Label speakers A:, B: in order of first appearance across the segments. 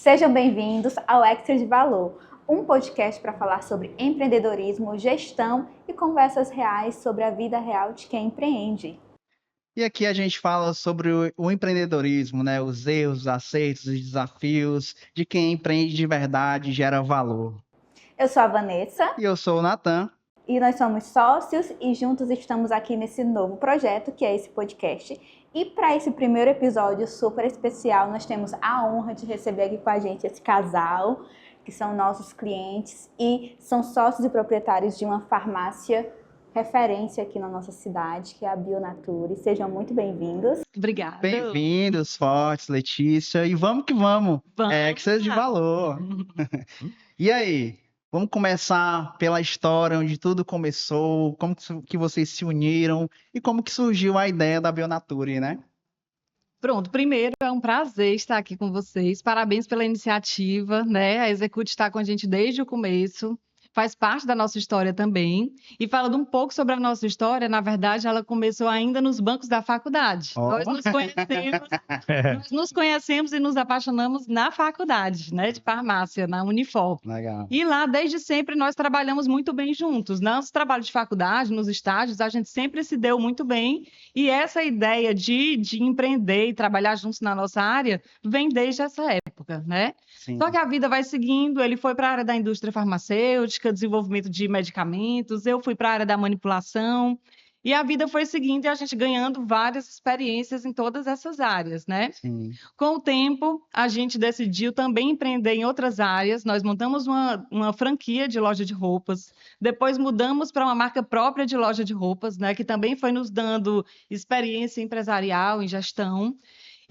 A: Sejam bem-vindos ao Extra de Valor, um podcast para falar sobre empreendedorismo, gestão e conversas reais sobre a vida real de quem empreende.
B: E aqui a gente fala sobre o empreendedorismo, né? Os erros, os acertos, os desafios de quem empreende de verdade e gera valor.
A: Eu sou a Vanessa.
B: E eu sou o Natan.
A: E nós somos sócios e juntos estamos aqui nesse novo projeto que é esse podcast. E para esse primeiro episódio super especial, nós temos a honra de receber aqui com a gente esse casal, que são nossos clientes e são sócios e proprietários de uma farmácia referência aqui na nossa cidade, que é a Bionature. Sejam muito bem-vindos.
C: Obrigada.
B: Bem-vindos, Fortes, Letícia. E vamos que vamos. É que seja de valor. E aí? Vamos começar pela história, onde tudo começou, como que vocês se uniram e como que surgiu a ideia da Bionature, né?
C: Pronto, primeiro é um prazer estar aqui com vocês. Parabéns pela iniciativa, né? A Execute está com a gente desde o começo. Faz parte da nossa história também. E falando um pouco sobre a nossa história, na verdade, ela começou ainda nos bancos da faculdade. Nós nos conhecemos e nos apaixonamos na faculdade, né, de farmácia, na Unifor.
B: Legal.
C: E lá, desde sempre, nós trabalhamos muito bem juntos. Nosso trabalho de faculdade, nos estágios, a gente sempre se deu muito bem. E essa ideia de empreender e trabalhar juntos na nossa área vem desde essa época, né?
B: Sim.
C: Só que a vida vai seguindo, ele foi para a área da indústria farmacêutica, desenvolvimento de medicamentos, eu fui para a área da manipulação, e a vida foi seguindo e a gente ganhando várias experiências em todas essas áreas, né?
B: Sim.
C: Com o tempo, a gente decidiu também empreender em outras áreas, nós montamos uma franquia de loja de roupas, depois mudamos para uma marca própria de loja de roupas, né? Que também foi nos dando experiência empresarial em gestão.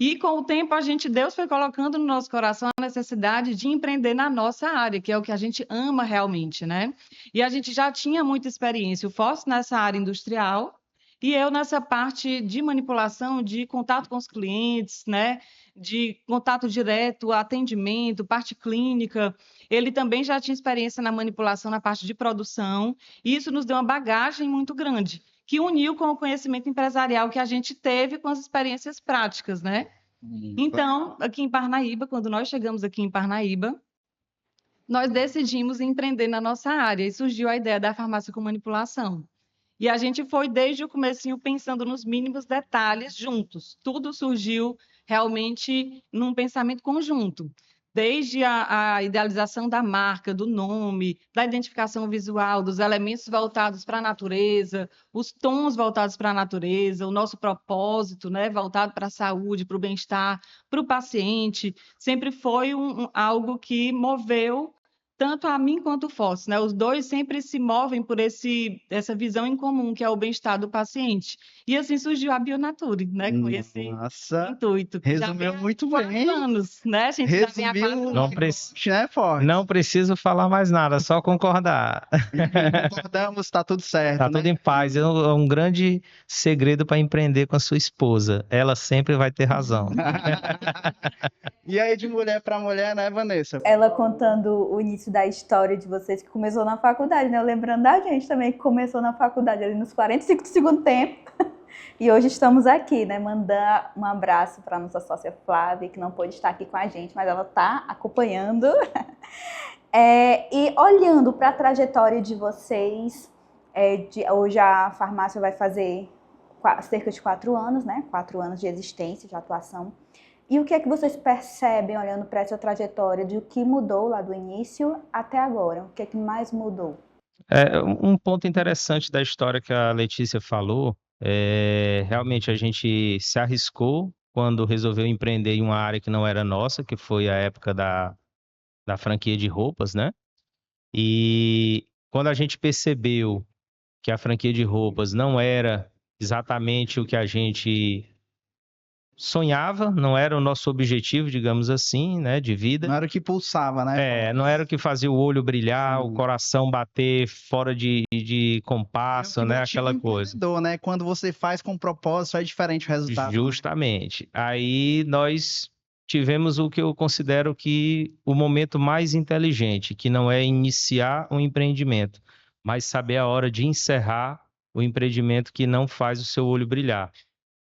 C: E com o tempo, Deus foi colocando no nosso coração a necessidade de empreender na nossa área, que é o que a gente ama realmente, né? E a gente já tinha muita experiência, o Fausto nessa área industrial e eu nessa parte de manipulação, de contato com os clientes, né? De contato direto, atendimento, parte clínica. Ele também já tinha experiência na manipulação, na parte de produção, e isso nos deu uma bagagem muito grande, que uniu com o conhecimento empresarial que a gente teve com as experiências práticas, né? Então, aqui em Parnaíba, quando nós chegamos aqui em Parnaíba, nós decidimos empreender na nossa área e surgiu a ideia da farmácia com manipulação. E a gente foi desde o comecinho pensando nos mínimos detalhes juntos. Tudo surgiu realmente num pensamento conjunto. Desde a idealização da marca, do nome, da identificação visual, dos elementos voltados para a natureza, os tons voltados para a natureza, o nosso propósito, né, voltado para a saúde, para o bem-estar, para o paciente, sempre foi algo que moveu tanto a mim quanto o Fausto, né? Os dois sempre se movem por essa visão em comum, que é o bem-estar do paciente. E assim surgiu a Bionature, né? Com esse intuito.
B: Resumiu muito bem.
C: 4 anos, né? A gente já vem há 4 anos.
D: Não preciso falar mais nada, só concordar.
B: Concordamos, tá tudo certo.
D: Tá
B: né?
D: tudo em paz. É um grande segredo para empreender com a sua esposa. Ela sempre vai ter razão.
B: E aí, de mulher para mulher, né, Vanessa?
A: Ela contando o início da história de vocês, que começou na faculdade, né? Lembrando da gente também, que começou na faculdade ali nos 45 do segundo tempo. E hoje estamos aqui, né? Mandar um abraço para nossa sócia Flávia, que não pôde estar aqui com a gente, mas ela está acompanhando. E olhando para a trajetória de vocês, hoje a farmácia vai fazer cerca de 4 anos, né? 4 anos de existência, de atuação. E o que é que vocês percebem olhando para essa trajetória de o que mudou lá do início até agora? O que é que mais mudou?
D: Um ponto interessante da história que a Letícia falou, realmente a gente se arriscou quando resolveu empreender em uma área que não era nossa, que foi a época da franquia de roupas, né? E quando a gente percebeu que a franquia de roupas não era exatamente o que a gente sonhava, não era o nosso objetivo, digamos assim, né, de vida.
B: Não era o que pulsava, né?
D: Não era o que fazia o olho brilhar, o coração bater fora de compasso, né, aquela coisa.
B: Né? Quando você faz com propósito, é diferente o resultado.
D: Justamente. Aí nós tivemos o que eu considero que o momento mais inteligente, que não é iniciar um empreendimento, mas saber a hora de encerrar o empreendimento que não faz o seu olho brilhar.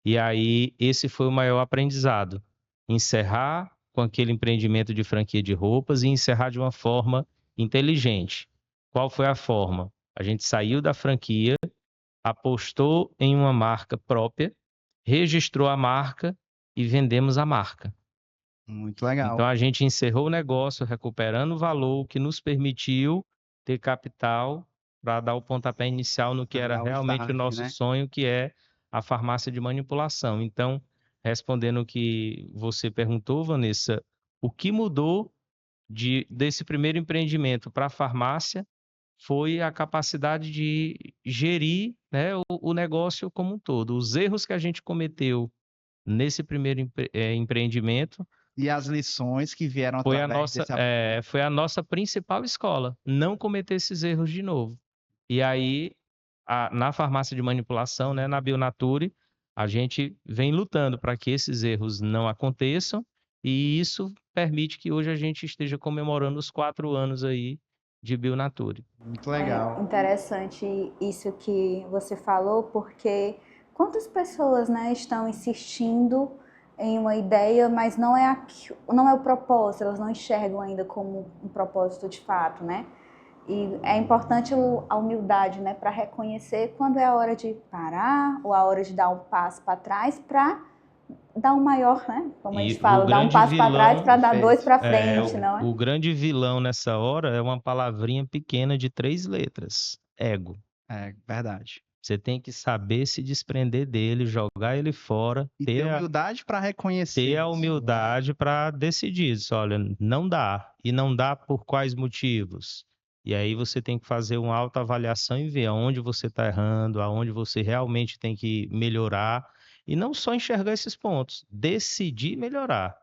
D: E aí, esse foi o maior aprendizado. Encerrar com aquele empreendimento de franquia de roupas e encerrar de uma forma inteligente. Qual foi a forma? A gente saiu da franquia, apostou em uma marca própria, registrou a marca e vendemos a marca.
B: Muito legal.
D: Então a gente encerrou o negócio recuperando o valor que nos permitiu ter capital para dar o pontapé inicial no que
B: Pra
D: era
B: dar o
D: realmente o
B: start,
D: nosso
B: né?
D: sonho, que é a farmácia de manipulação. Então, respondendo o que você perguntou, Vanessa, o que mudou desse primeiro empreendimento para a farmácia foi a capacidade de gerir, né, o negócio como um todo. Os erros que a gente cometeu nesse primeiro empreendimento
B: E as lições que vieram através desse aprendizado.
D: foi a nossa principal escola, não cometer esses erros de novo. E aí, na farmácia de manipulação, né, na Bionature, a gente vem lutando para que esses erros não aconteçam, e isso permite que hoje a gente esteja comemorando os 4 anos aí de Bionature.
B: Muito legal.
A: É interessante isso que você falou, porque quantas pessoas, né, estão insistindo em uma ideia, mas não é o propósito, elas não enxergam ainda como um propósito de fato, né? E é importante a humildade, né, para reconhecer quando é a hora de parar ou a hora de dar um passo para trás para dar um maior, né? Como a gente fala, dar um passo para trás para dar dois para frente, não é?
D: O grande vilão nessa hora é uma palavrinha pequena de 3 letras: ego.
B: É verdade.
D: Você tem que saber se desprender dele, jogar ele fora,
B: E ter humildade para reconhecer.
D: ter a humildade para decidir isso. Olha, não dá. E não dá por quais motivos? E aí você tem que fazer uma autoavaliação e ver aonde você está errando, aonde você realmente tem que melhorar. E não só enxergar esses pontos, decidir melhorar.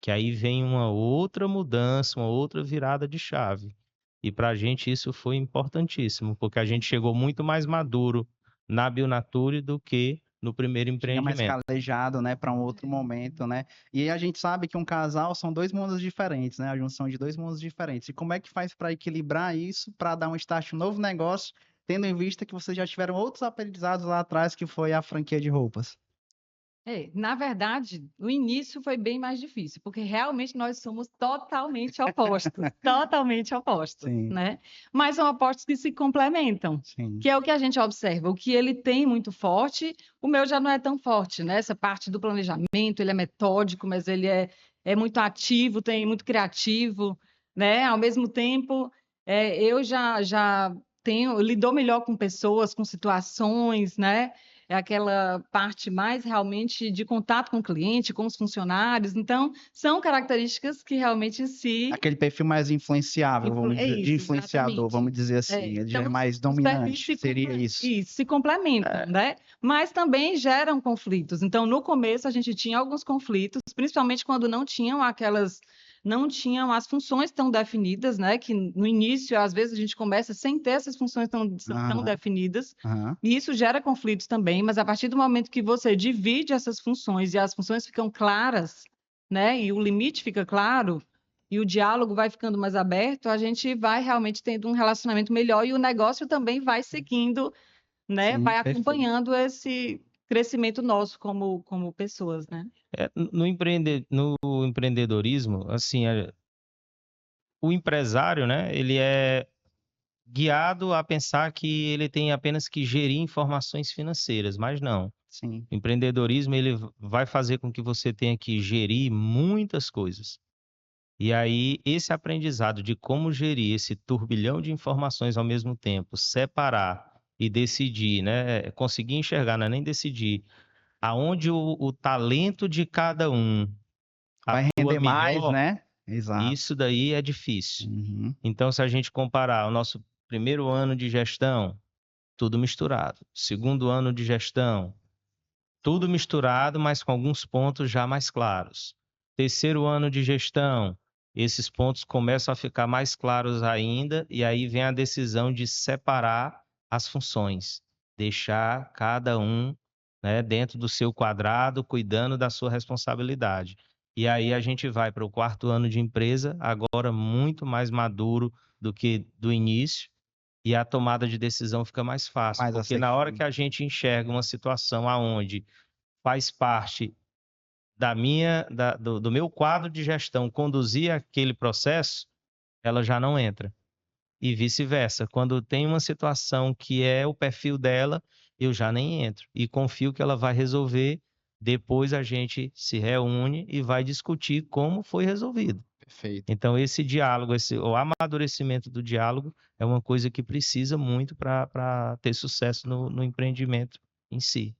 D: Que aí vem uma outra mudança, uma outra virada de chave. E para a gente isso foi importantíssimo, porque a gente chegou muito mais maduro na Bionature do que no primeiro
B: Chega mais
D: empreendimento.
B: calejado, né, para um outro momento, né? E a gente sabe que um casal são 2 mundos diferentes, né? A junção de 2 mundos diferentes. E como é que faz para equilibrar isso, para dar um start em um novo negócio, tendo em vista que vocês já tiveram outros aprendizados lá atrás, que foi a franquia de roupas?
C: Na verdade, o início foi bem mais difícil, porque realmente nós somos totalmente opostos, totalmente opostos,
B: Sim,
C: né? Mas são opostos que se complementam,
B: sim.
C: que é o que a gente observa. O que ele tem muito forte, o meu já não é tão forte, né? Essa parte do planejamento, ele é metódico, mas ele é muito ativo, tem muito criativo, né? Ao mesmo tempo, eu já lido melhor com pessoas, com situações, né? É aquela parte mais realmente de contato com o cliente, com os funcionários. Então, são características que realmente se...
B: Aquele perfil mais influenciável, vamos
C: É
B: dizer, de
C: isso,
B: influenciador,
C: exatamente.
B: vamos dizer assim. Ele já é
C: Então,
B: mais
C: os perfis
B: dominante, seria isso.
C: se complementam, né? Mas também geram conflitos. Então, no começo, a gente tinha alguns conflitos, principalmente quando não tinham as funções tão definidas, né? Que no início, às vezes, a gente começa sem ter essas funções tão
B: Aham,
C: definidas.
B: aham.
C: E isso gera conflitos também, mas a partir do momento que você divide essas funções e as funções ficam claras, né? E o limite fica claro, e o diálogo vai ficando mais aberto, a gente vai realmente tendo um relacionamento melhor e o negócio também vai seguindo, né?
B: Sim,
C: Vai
B: perfeito.
C: acompanhando esse crescimento nosso como pessoas, né?
D: No empreendedorismo, assim, o empresário, né, ele é guiado a pensar que ele tem apenas que gerir informações financeiras, mas não.
B: Sim,
D: O empreendedorismo, ele vai fazer com que você tenha que gerir muitas coisas. E aí, esse aprendizado de como gerir esse turbilhão de informações ao mesmo tempo, separar e decidir, né? Conseguir enxergar, não é nem decidir, aonde o talento de cada um
B: vai
D: atua
B: render mais,
D: melhor,
B: né? Exato.
D: isso daí é difícil.
B: Uhum.
D: Então, se a gente comparar o nosso primeiro ano de gestão, tudo misturado. Segundo ano de gestão, tudo misturado, mas com alguns pontos já mais claros. Terceiro ano de gestão, esses pontos começam a ficar mais claros ainda, e aí vem a decisão de separar as funções, deixar cada um, né, dentro do seu quadrado, cuidando da sua responsabilidade. E aí a gente vai para o quarto ano de empresa, agora muito mais maduro do que do início, e a tomada de decisão fica mais fácil,
B: Mais
D: porque na hora
B: assertivo.
D: que a gente enxerga uma situação aonde faz parte do meu quadro de gestão conduzir aquele processo, ela já não entra. E vice-versa. Quando tem uma situação que é o perfil dela, eu já nem entro. E confio que ela vai resolver. Depois a gente se reúne e vai discutir como foi resolvido.
B: Perfeito.
D: Então, esse diálogo, o amadurecimento do diálogo é uma coisa que precisa muito para ter sucesso no empreendimento em si.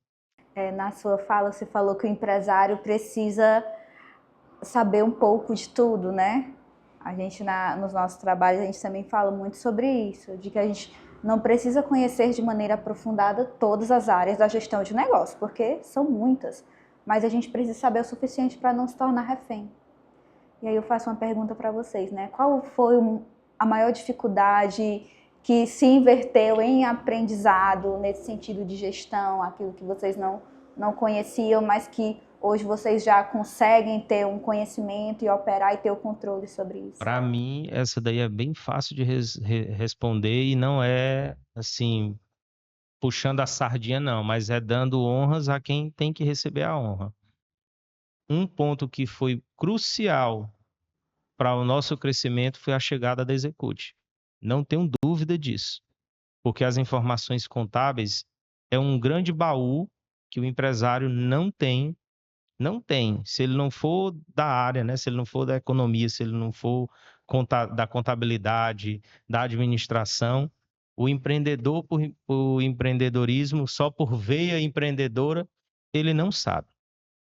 A: Na sua fala, você falou que o empresário precisa saber um pouco de tudo, né? A gente, nos nossos trabalhos, a gente também fala muito sobre isso, de que a gente não precisa conhecer de maneira aprofundada todas as áreas da gestão de negócio, porque são muitas, mas a gente precisa saber o suficiente para não se tornar refém. E aí eu faço uma pergunta para vocês, né? Qual foi a maior dificuldade que se inverteu em aprendizado nesse sentido de gestão, aquilo que vocês não conheciam, mas que hoje vocês já conseguem ter um conhecimento e operar e ter o controle sobre isso?
D: Para mim, essa daí é bem fácil de responder e não é assim, puxando a sardinha, não, mas é dando honras a quem tem que receber a honra. Um ponto que foi crucial para o nosso crescimento foi a chegada da Execute. Não tenho dúvida disso, porque as informações contábeis é um grande baú que o empresário não tem. Se ele não for da área, né? Se ele não for da economia, se ele não for da contabilidade, da administração, o empreendedor por empreendedorismo, só por veia empreendedora, ele não sabe.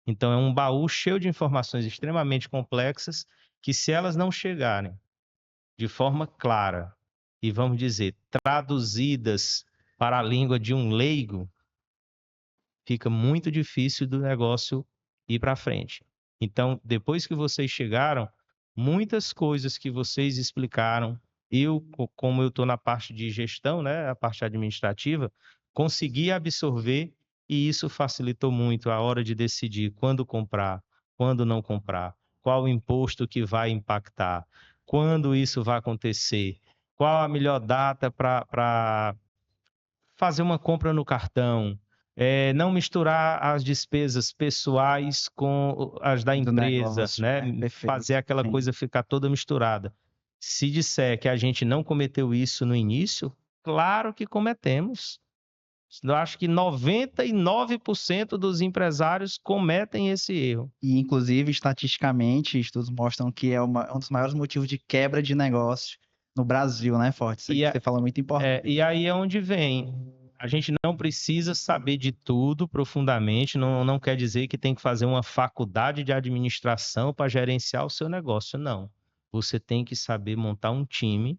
D: Então, é um baú cheio de informações extremamente complexas que, se elas não chegarem de forma clara e, vamos dizer, traduzidas para a língua de um leigo, fica muito difícil do negócio ir para frente. Então, depois que vocês chegaram, muitas coisas que vocês explicaram, como eu estou na parte de gestão, né, a parte administrativa, consegui absorver e isso facilitou muito a hora de decidir quando comprar, quando não comprar, qual o imposto que vai impactar, quando isso vai acontecer, qual a melhor data para fazer uma compra no cartão, não misturar as despesas pessoais com as da empresa,
B: negócio,
D: né?
B: Perfeito.
D: Fazer aquela
B: Sim.
D: coisa ficar toda misturada. Se disser que a gente não cometeu isso no início, claro que cometemos. Eu acho que 99% dos empresários cometem esse erro.
B: E, inclusive, estatisticamente, estudos mostram que é um dos maiores motivos de quebra de negócio no Brasil, né, Forte? Isso que você fala muito importante.
D: E aí é onde vem. A gente não precisa saber de tudo profundamente, não quer dizer que tem que fazer uma faculdade de administração para gerenciar o seu negócio, não. Você tem que saber montar um time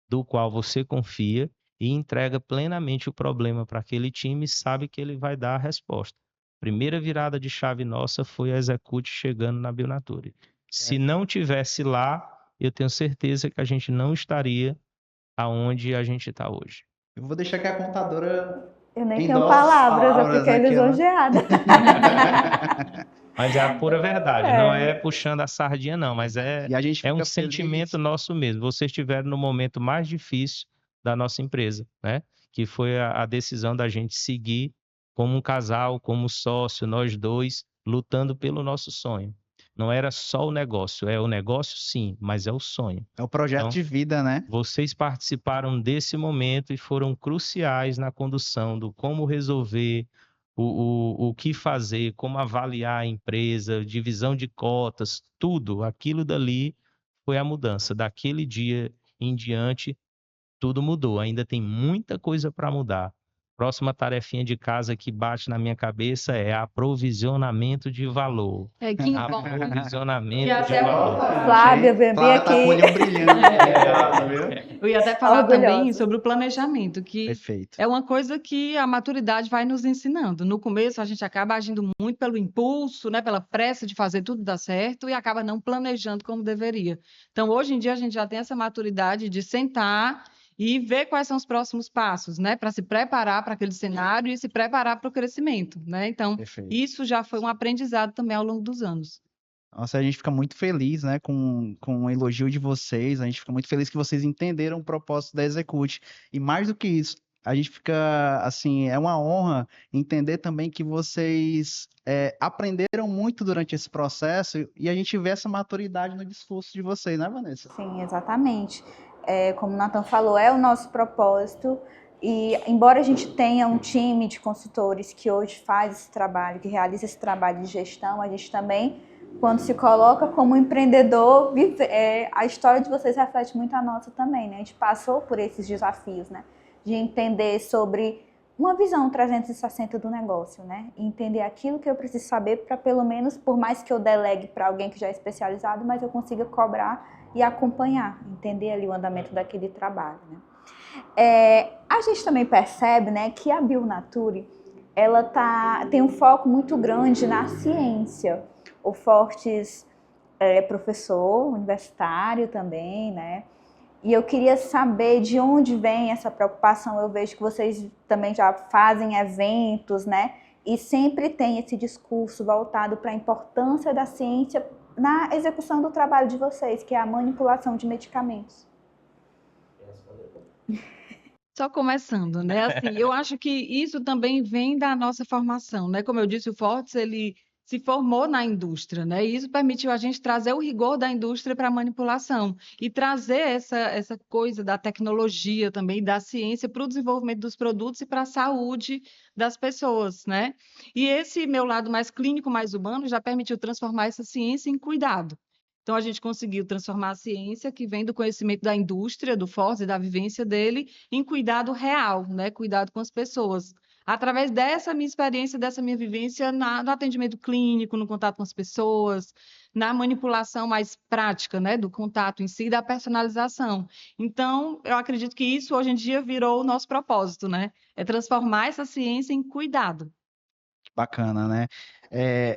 D: do qual você confia e entrega plenamente o problema para aquele time e sabe que ele vai dar a resposta. Primeira virada de chave nossa foi a Execute chegando na Bionature. Se não tivesse lá, eu tenho certeza que a gente não estaria aonde a gente está hoje.
B: Eu vou deixar que a contadora...
A: Eu nem tenho palavras, eu fiquei lisonjeada.
D: Mas é a pura verdade, não é puxando a sardinha, não, mas é um sentimento nosso mesmo. Vocês estiveram no momento mais difícil da nossa empresa, né? Que foi a decisão da gente seguir como um casal, como sócio, nós dois, lutando pelo nosso sonho. Não era só o negócio, é o negócio sim, mas é o sonho.
B: É o projeto de vida, né?
D: Vocês participaram desse momento e foram cruciais na condução do como resolver, o que fazer, como avaliar a empresa, divisão de cotas, tudo. Aquilo dali foi a mudança. Daquele dia em diante, tudo mudou. Ainda tem muita coisa para mudar. Próxima tarefinha de casa que bate na minha cabeça é aprovisionamento de valor.
C: Que bom.
D: Aprovisionamento de valor.
A: Flávia, vem aqui.
B: Tá com o olhão brilhando.
C: Eu ia até falar também sobre o planejamento, que
B: Perfeito.
C: é uma coisa que a maturidade vai nos ensinando. No começo, a gente acaba agindo muito pelo impulso, né, pela pressa de fazer tudo dar certo e acaba não planejando como deveria. Então, hoje em dia, a gente já tem essa maturidade de sentar e ver quais são os próximos passos, né, para se preparar para aquele cenário e se preparar para o crescimento, né? Então, isso já foi um aprendizado também ao longo dos anos.
B: Nossa, a gente fica muito feliz, né, com o elogio de vocês, a gente fica muito feliz que vocês entenderam o propósito da Execute. E mais do que isso, a gente fica, assim, é uma honra entender também que vocês aprenderam muito durante esse processo e a gente vê essa maturidade no discurso de vocês, né, Vanessa?
A: Sim, exatamente. Como o Nathan falou, é o nosso propósito. E embora a gente tenha um time de consultores que hoje faz esse trabalho, que realiza esse trabalho de gestão, a gente também, quando se coloca como empreendedor, a história de vocês reflete muito a nossa também, né? A gente passou por esses desafios, né? De entender sobre uma visão 360 do negócio, né? E entender aquilo que eu preciso saber para, pelo menos, por mais que eu delegue para alguém que já é especializado, mas eu consiga cobrar e acompanhar, entender ali o andamento daquele trabalho, né? A gente também percebe, né, que a Bionature, ela tem um foco muito grande na ciência. O Fortes é professor universitário também, né? E eu queria saber de onde vem essa preocupação. Eu vejo que vocês também já fazem eventos, né? E sempre tem esse discurso voltado para a importância da ciência na execução do trabalho de vocês, que é a manipulação de medicamentos.
C: Só começando, né? Assim, eu acho que isso também vem da nossa formação, né? Como eu disse, o Fortes, ele se formou na indústria, né? E isso permitiu a gente trazer o rigor da indústria para a manipulação e trazer essa coisa da tecnologia também, da ciência para o desenvolvimento dos produtos e para a saúde das pessoas, né? E esse meu lado mais clínico, mais humano, já permitiu transformar essa ciência em cuidado. Então, a gente conseguiu transformar a ciência, que vem do conhecimento da indústria, do Fortes e da vivência dele, em cuidado real, né? Cuidado com as pessoas. Através dessa minha experiência, dessa minha vivência no atendimento clínico, no contato com as pessoas, na manipulação mais prática, né? Do contato em si, da personalização. Então, eu acredito que isso hoje em dia virou o nosso propósito, né? É transformar essa ciência em cuidado.
B: Bacana, né?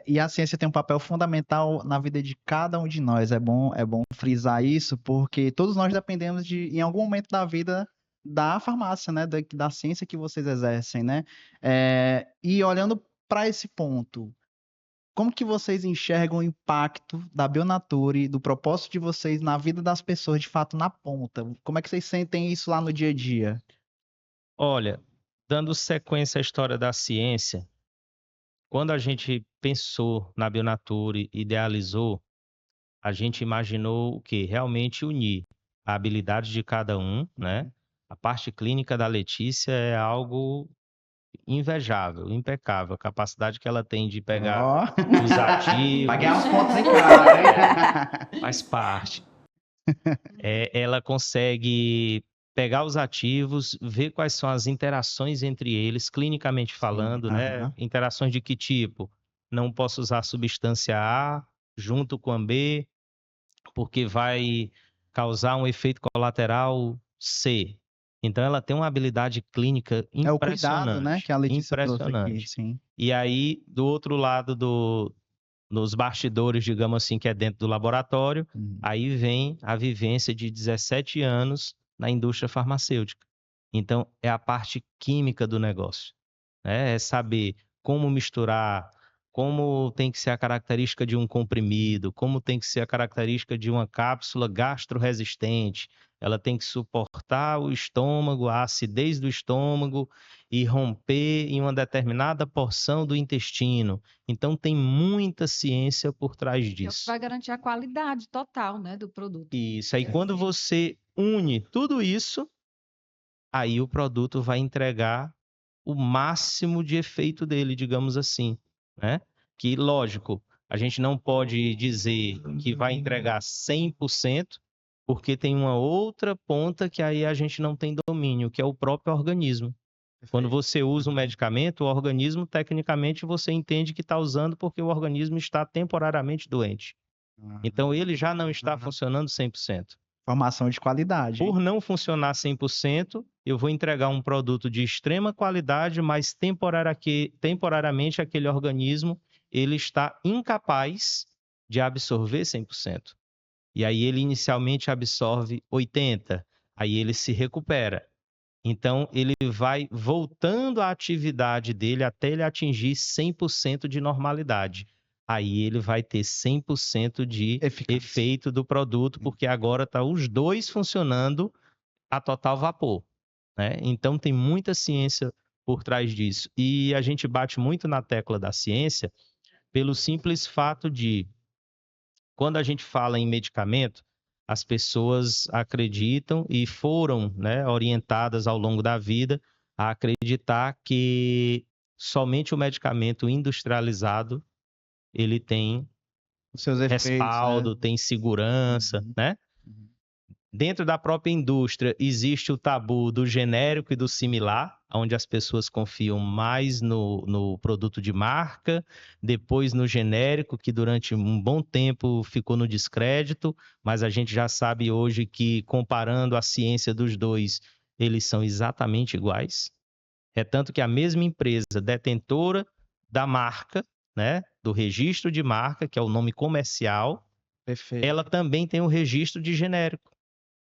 B: E a ciência tem um papel fundamental na vida de cada um de nós. É bom frisar isso, porque todos nós dependemos em algum momento da vida, da farmácia, né? Da ciência que vocês exercem, né? E olhando para esse ponto, como que vocês enxergam o impacto da Bionature, do propósito de vocês na vida das pessoas, de fato, na ponta? Como é que vocês sentem isso lá no dia a dia?
D: Olha, dando sequência à história da ciência, quando a gente pensou na Bionature, idealizou, a gente imaginou o quê? Realmente unir a habilidade de cada um, né? A parte clínica da Letícia é algo invejável, impecável, a capacidade que ela tem de pegar
B: Ó,
D: os ativos,
B: paguei as contas em casa, hein?
D: faz parte. Ela consegue pegar os ativos, ver quais são as interações entre eles, clinicamente falando, né?
B: Aham.
D: Interações de que tipo? Não posso usar substância A junto com a B, porque vai causar um efeito colateral C. Então, ela tem uma habilidade clínica
B: É o cuidado, né,
D: impressionante,
B: que a Letícia trouxe aqui,
D: impressionante.
B: sim.
D: E aí, do outro lado nos bastidores, digamos assim, que é dentro do laboratório, aí vem a vivência de 17 anos na indústria farmacêutica. Então, é a parte química do negócio, né? É saber como misturar, como tem que ser a característica de um comprimido, como tem que ser a característica de uma cápsula gastroresistente. Ela tem que suportar o estômago, a acidez do estômago e romper em uma determinada porção do intestino. Então, tem muita ciência por trás
C: É o que
D: disso.
C: vai garantir a qualidade total, né, do produto.
D: Isso. Aí, quando você une tudo isso, aí o produto vai entregar o máximo de efeito dele, digamos assim, né? Que, lógico, a gente não pode dizer que vai entregar 100%, porque tem uma outra ponta que aí a gente não tem domínio, que é o próprio organismo. Quando você usa um medicamento, o organismo, tecnicamente, você entende que está usando porque o organismo está temporariamente doente. Então, ele já não está funcionando 100%.
B: Formação de qualidade, hein?
D: Por não funcionar 100%, eu vou entregar um produto de extrema qualidade, mas temporariamente aquele organismo ele está incapaz de absorver 100%. E aí ele inicialmente absorve 80%, aí ele se recupera. Então, ele vai voltando à atividade dele até ele atingir 100% de normalidade. Aí ele vai ter 100% de
B: Eficácia.
D: efeito do produto, porque agora tá os dois funcionando a total vapor. né? Então tem muita ciência por trás disso. E a gente bate muito na tecla da ciência pelo simples fato de, quando a gente fala em medicamento, as pessoas acreditam e foram, né, orientadas ao longo da vida a acreditar que somente o medicamento industrializado ele tem
B: Os seus efeitos, né?
D: respaldo, tem segurança,
B: Uhum.
D: né?
B: Uhum.
D: Dentro da própria indústria existe o tabu do genérico e do similar, onde as pessoas confiam mais no produto de marca, depois no genérico, que durante um bom tempo ficou no descrédito, mas a gente já sabe hoje que, comparando a ciência dos dois, eles são exatamente iguais. É tanto que a mesma empresa detentora da marca, né, do registro de marca, que é o nome comercial,
B: Perfeito.
D: ela também tem o registro de genérico.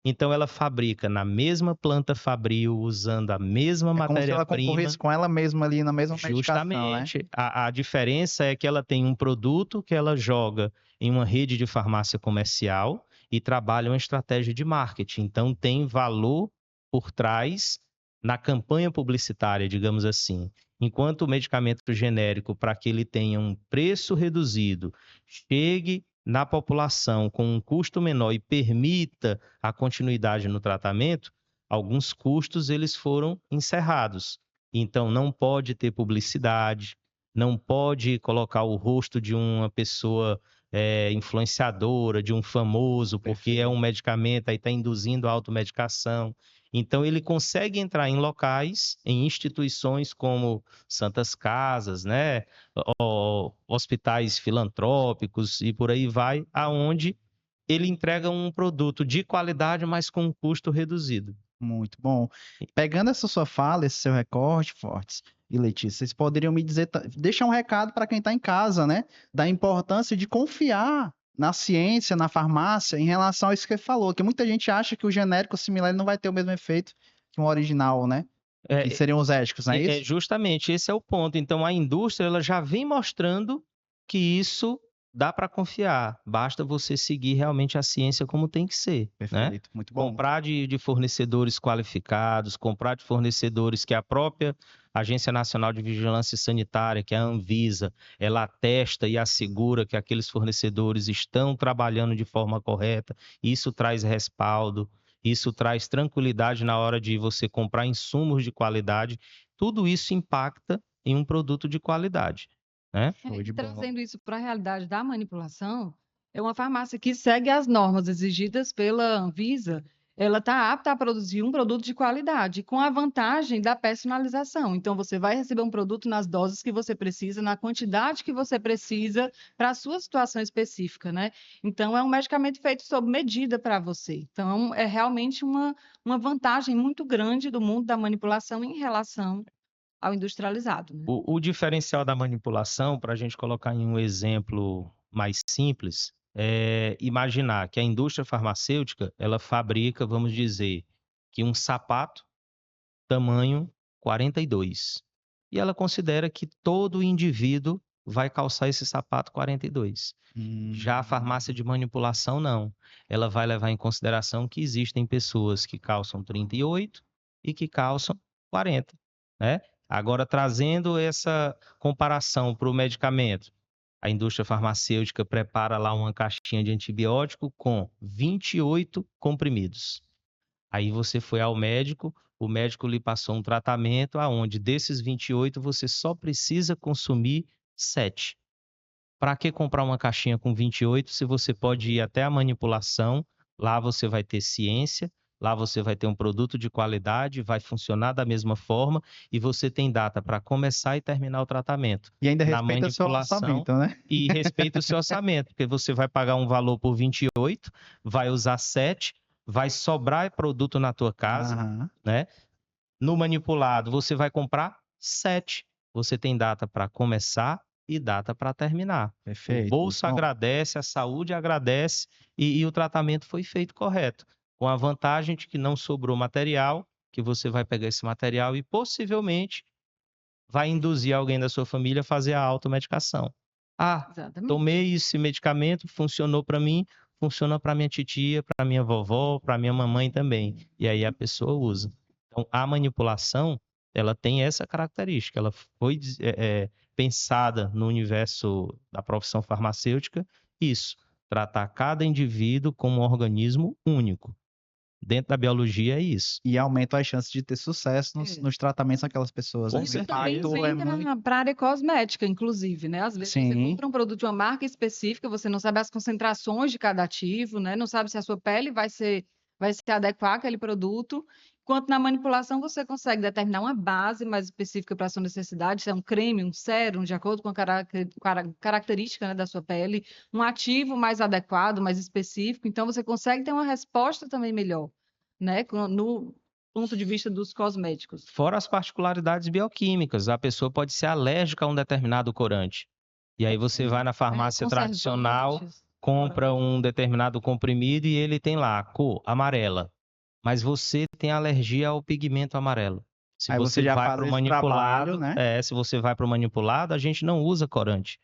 D: Então, ela fabrica na mesma planta fabril, usando a mesma
B: É como se ela
D: matéria-prima.
B: concorresse com ela mesma ali na mesma medicação, né?
D: Justamente. A diferença é que ela tem um produto que ela joga em uma rede de farmácia comercial e trabalha uma estratégia de marketing. Então, tem valor por trás na campanha publicitária, digamos assim. Enquanto o medicamento genérico, para que ele tenha um preço reduzido, chegue na população com um custo menor e permita a continuidade no tratamento, alguns custos eles foram encerrados. Então, não pode ter publicidade, não pode colocar o rosto de uma pessoa influenciadora, de um famoso, porque é um medicamento, aí está induzindo a automedicação. Então, ele consegue entrar em locais, em instituições como santas casas, né? Hospitais filantrópicos e por aí vai, aonde ele entrega um produto de qualidade, mas com um custo reduzido.
B: Muito bom. Pegando essa sua fala, esse seu recorte, Fortes e Letícia, vocês poderiam me dizer, deixar um recado para quem está em casa, né? Da importância de confiar na ciência, na farmácia, em relação a isso que ele falou, que muita gente acha que o genérico similar não vai ter o mesmo efeito que um original, né? Que seriam os éticos, não é isso?
D: Justamente, esse é o ponto. Então, a indústria ela já vem mostrando que isso dá para confiar. Basta você seguir realmente a ciência como tem que ser.
B: Perfeito,
D: né?
B: muito bom.
D: Comprar de fornecedores qualificados, comprar de fornecedores que a própria Agência Nacional de Vigilância Sanitária, que é a Anvisa, ela atesta e assegura que aqueles fornecedores estão trabalhando de forma correta. Isso traz respaldo. Isso traz tranquilidade na hora de você comprar insumos de qualidade. Tudo isso impacta em um produto de qualidade, né?
C: Trazendo isso para a realidade da manipulação, é uma farmácia que segue as normas exigidas pela Anvisa, ela está apta a produzir um produto de qualidade, com a vantagem da personalização. Então, você vai receber um produto nas doses que você precisa, na quantidade que você precisa, para a sua situação específica, né? Então, é um medicamento feito sob medida para você. Então, é realmente uma vantagem muito grande do mundo da manipulação em relação ao industrializado, né?
D: O diferencial da manipulação, para a gente colocar em um exemplo mais simples, é imaginar que a indústria farmacêutica, ela fabrica, vamos dizer, que um sapato tamanho 42. E ela considera que todo indivíduo vai calçar esse sapato 42. Já a farmácia de manipulação, não. Ela vai levar em consideração que existem pessoas que calçam 38 e que calçam 40, né? Agora, trazendo essa comparação para o medicamento, a indústria farmacêutica prepara lá uma caixinha de antibiótico com 28 comprimidos. Aí você foi ao médico, o médico lhe passou um tratamento aonde desses 28 você só precisa consumir 7. Para que comprar uma caixinha com 28 se você pode ir até a manipulação? Lá você vai ter ciência, lá você vai ter um produto de qualidade, vai funcionar da mesma forma e você tem data para começar e terminar o tratamento.
B: E ainda
D: Na
B: respeita seu
D: manipulação,
B: orçamento, né?
D: e respeita o seu orçamento, porque você vai pagar um valor por 28, vai usar 7, vai sobrar produto na tua casa,
B: Aham.
D: né? No manipulado, você vai comprar 7. Você tem data para começar e data para terminar.
B: Perfeito.
D: O bolso
B: Muito bom.
D: agradece, a saúde agradece e o tratamento foi feito correto. Com a vantagem de que não sobrou material, que você vai pegar esse material e possivelmente vai induzir alguém da sua família a fazer a automedicação. Ah,
C: Exatamente.
D: tomei esse medicamento, funcionou para mim, funciona para minha titia, para minha vovó, para minha mamãe também. E aí a pessoa usa. Então, a manipulação, ela tem essa característica, ela foi pensada no universo da profissão farmacêutica, isso, tratar cada indivíduo como um organismo único. Dentro da biologia é isso.
B: E aumenta as chances de ter sucesso nos tratamentos daquelas pessoas.
D: Com
B: né?
C: Isso também
B: Impacto
C: vem para a área cosmética, inclusive, né? Às vezes você
B: Sim.
C: compra um produto de uma marca específica, você não sabe as concentrações de cada ativo, né? Não sabe se a sua pele vai se adequar àquele produto. Enquanto na manipulação você consegue determinar uma base mais específica para a sua necessidade, se é um creme, um sérum, de acordo com a característica, né, da sua pele, um ativo mais adequado, mais específico. Então você consegue ter uma resposta também melhor, né? No ponto de vista dos cosméticos.
D: Fora as particularidades bioquímicas, a pessoa pode ser alérgica a um determinado corante. E aí você vai na farmácia tradicional, compra um determinado comprimido e ele tem lá a cor amarela. Mas você tem alergia ao pigmento amarelo. Se
B: Aí você já
D: vai
B: faz
D: para o
B: esse
D: manipulado,
B: trabalho, né?
D: se você vai para o manipulado, a gente não usa corante.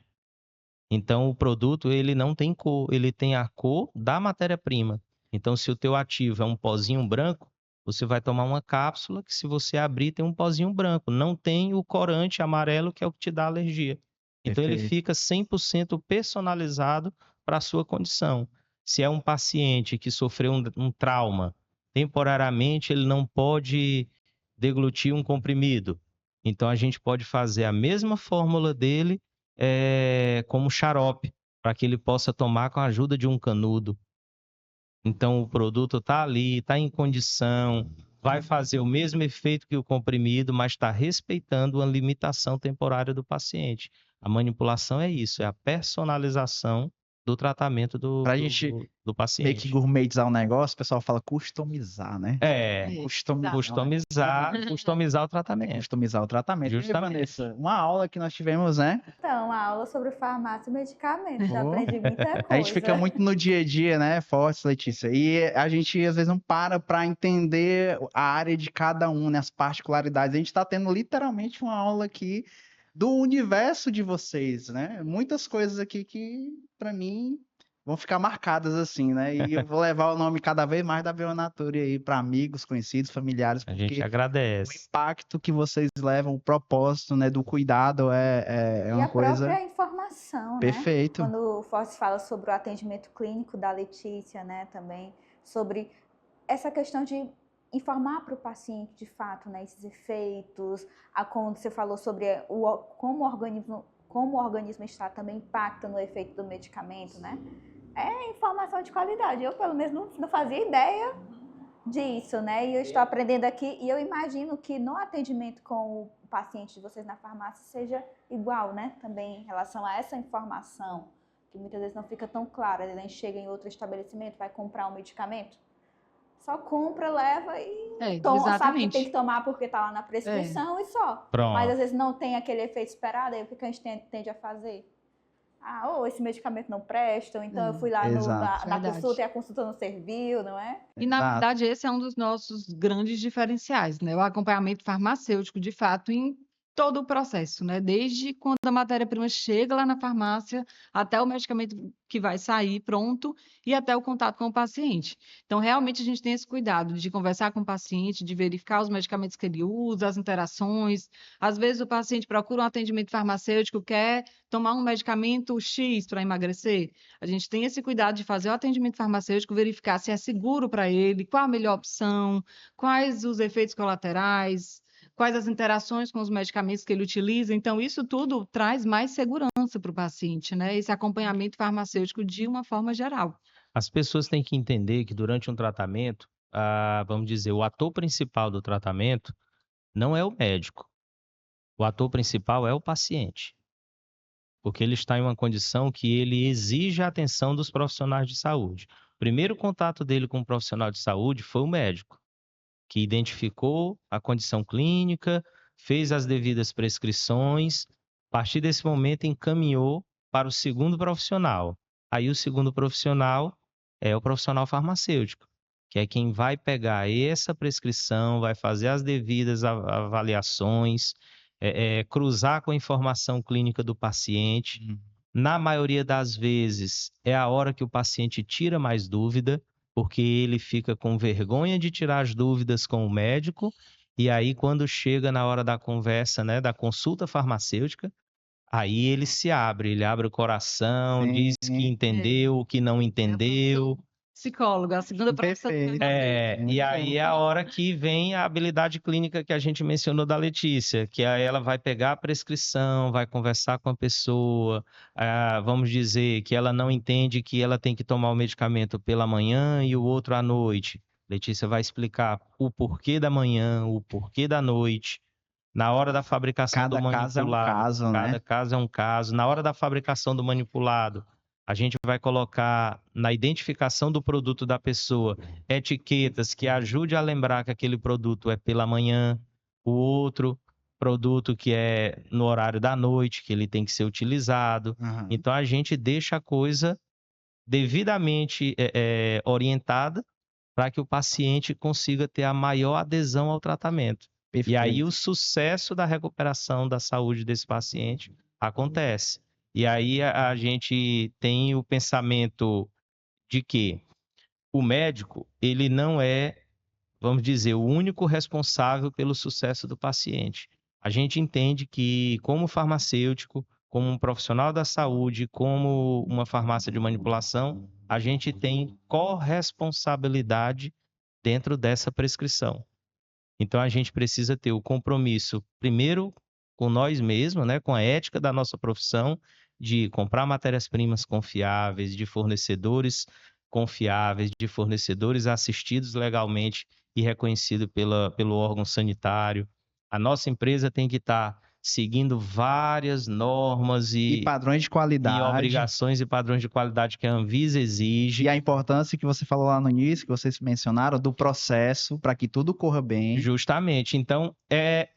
D: Então o produto ele não tem cor, ele tem a cor da matéria-prima. Então se o teu ativo é um pozinho branco, você vai tomar uma cápsula que se você abrir tem um pozinho branco, não tem o corante amarelo que é o que te dá alergia. Então ele
B: Perfeito.
D: fica 100% personalizado para a sua condição. Se é um paciente que sofreu um trauma, temporariamente ele não pode deglutir um comprimido. Então a gente pode fazer a mesma fórmula dele como xarope, para que ele possa tomar com a ajuda de um canudo. Então o produto está ali, está em condição, vai fazer o mesmo efeito que o comprimido, mas está respeitando uma limitação temporária do paciente. A manipulação é isso, é a personalização do tratamento do
B: Meio
D: paciente.
B: que gourmetizar o negócio, o pessoal fala customizar, né?
D: Customizar o tratamento.
B: Customizar o tratamento.
D: Justamente.
B: E, Vanessa, uma aula que nós tivemos, né?
A: Então, a aula sobre farmácia e medicamentos. Já aprendi muita coisa.
B: A gente fica muito no dia a dia, né? Fortes, Letícia. E a gente, às vezes, não para entender a área de cada um, né? As particularidades. A gente está tendo literalmente uma aula aqui do universo de vocês, né? Muitas coisas aqui que, para mim, vão ficar marcadas assim, né? E eu vou levar o nome cada vez mais da Bionature aí para amigos, conhecidos, familiares,
D: A
B: porque
D: gente
B: o
D: agradece.
B: impacto que vocês levam, o propósito, né, do cuidado é uma coisa...
A: E a própria informação,
B: Perfeito.
A: né? Quando o Forte fala sobre o atendimento clínico da Letícia, né, também, sobre essa questão de informar para o paciente, de fato, né, esses efeitos, quando você falou sobre como o organismo está também impacta no efeito do medicamento, né? É informação de qualidade. Eu, pelo menos, não fazia ideia disso, né? E eu estou aprendendo aqui e eu imagino que no atendimento com o paciente de vocês na farmácia seja igual, né? Também em relação a essa informação, que muitas vezes não fica tão clara. Ele nem chega em outro estabelecimento, vai comprar um medicamento, só compra, leva e toma, sabe que tem que tomar porque está lá na prescrição e só.
D: Pronto.
A: Mas às vezes não tem aquele efeito esperado, aí o que a gente tende a fazer? Esse medicamento não presta, ou então eu fui lá na consulta e a consulta não serviu, não é?
C: E, na verdade, esse é um dos nossos grandes diferenciais, né? O acompanhamento farmacêutico, de fato, em todo o processo, né? Desde quando a matéria-prima chega lá na farmácia, até o medicamento que vai sair pronto e até o contato com o paciente. Então, realmente, a gente tem esse cuidado de conversar com o paciente, de verificar os medicamentos que ele usa, as interações. Às vezes, o paciente procura um atendimento farmacêutico, quer tomar um medicamento X para emagrecer. A gente tem esse cuidado de fazer o atendimento farmacêutico, verificar se é seguro para ele, qual a melhor opção, quais os efeitos colaterais, quais as interações com os medicamentos que ele utiliza. Então, isso tudo traz mais segurança para o paciente, né? Esse acompanhamento farmacêutico de uma forma geral.
D: As pessoas têm que entender que durante um tratamento, vamos dizer, o ator principal do tratamento não é o médico. O ator principal é o paciente. Porque ele está em uma condição que ele exige a atenção dos profissionais de saúde. O primeiro contato dele com um profissional de saúde foi o médico, que identificou a condição clínica, fez as devidas prescrições, a partir desse momento encaminhou para o segundo profissional. Aí o segundo profissional é o profissional farmacêutico, que é quem vai pegar essa prescrição, vai fazer as devidas avaliações, cruzar com a informação clínica do paciente. Na maioria das vezes, é a hora que o paciente tira mais dúvida, porque ele fica com vergonha de tirar as dúvidas com o médico E aí, quando chega na hora da conversa, né, da consulta farmacêutica, aí ele se abre, ele abre o coração, diz que
B: Sim,
D: entendeu, que não entendeu.
C: Psicólogo, a segunda profissão do
B: perfeito.
D: E aí é a hora que vem a habilidade clínica que a gente mencionou da Letícia, que aí ela vai pegar a prescrição, vai conversar com a pessoa, vamos dizer que ela não entende que ela tem que tomar o medicamento pela manhã e o outro à noite. Letícia vai explicar o porquê da manhã, o porquê da noite. Na hora da fabricação do
B: Cada caso é um
D: manipulado,
B: caso, né?
D: cada caso é um caso. Na hora da fabricação do manipulado, a gente vai colocar na identificação do produto da pessoa etiquetas que ajude a lembrar que aquele produto é pela manhã, o outro produto que é no horário da noite, que ele tem que ser utilizado.
B: Aham.
D: Então a gente deixa a coisa devidamente orientada para que o paciente consiga ter a maior adesão ao tratamento. E aí
B: Perfeito.
D: o sucesso da recuperação da saúde desse paciente acontece. E aí a gente tem o pensamento de que o médico, ele não é, vamos dizer, o único responsável pelo sucesso do paciente. A gente entende que, como farmacêutico, como um profissional da saúde, como uma farmácia de manipulação, a gente tem corresponsabilidade dentro dessa prescrição. Então, a gente precisa ter o compromisso, primeiro, com nós mesmos, né, com a ética da nossa profissão, de comprar matérias-primas confiáveis, de fornecedores confiáveis, de fornecedores assistidos legalmente e reconhecidos pelo órgão sanitário. A nossa empresa tem que estar seguindo várias normas
B: E padrões de
D: e
B: qualidade.
D: obrigações e padrões de qualidade que a Anvisa exige.
B: E a importância que você falou lá no início, que vocês mencionaram, do processo, para que tudo corra bem.
D: Justamente. Então, é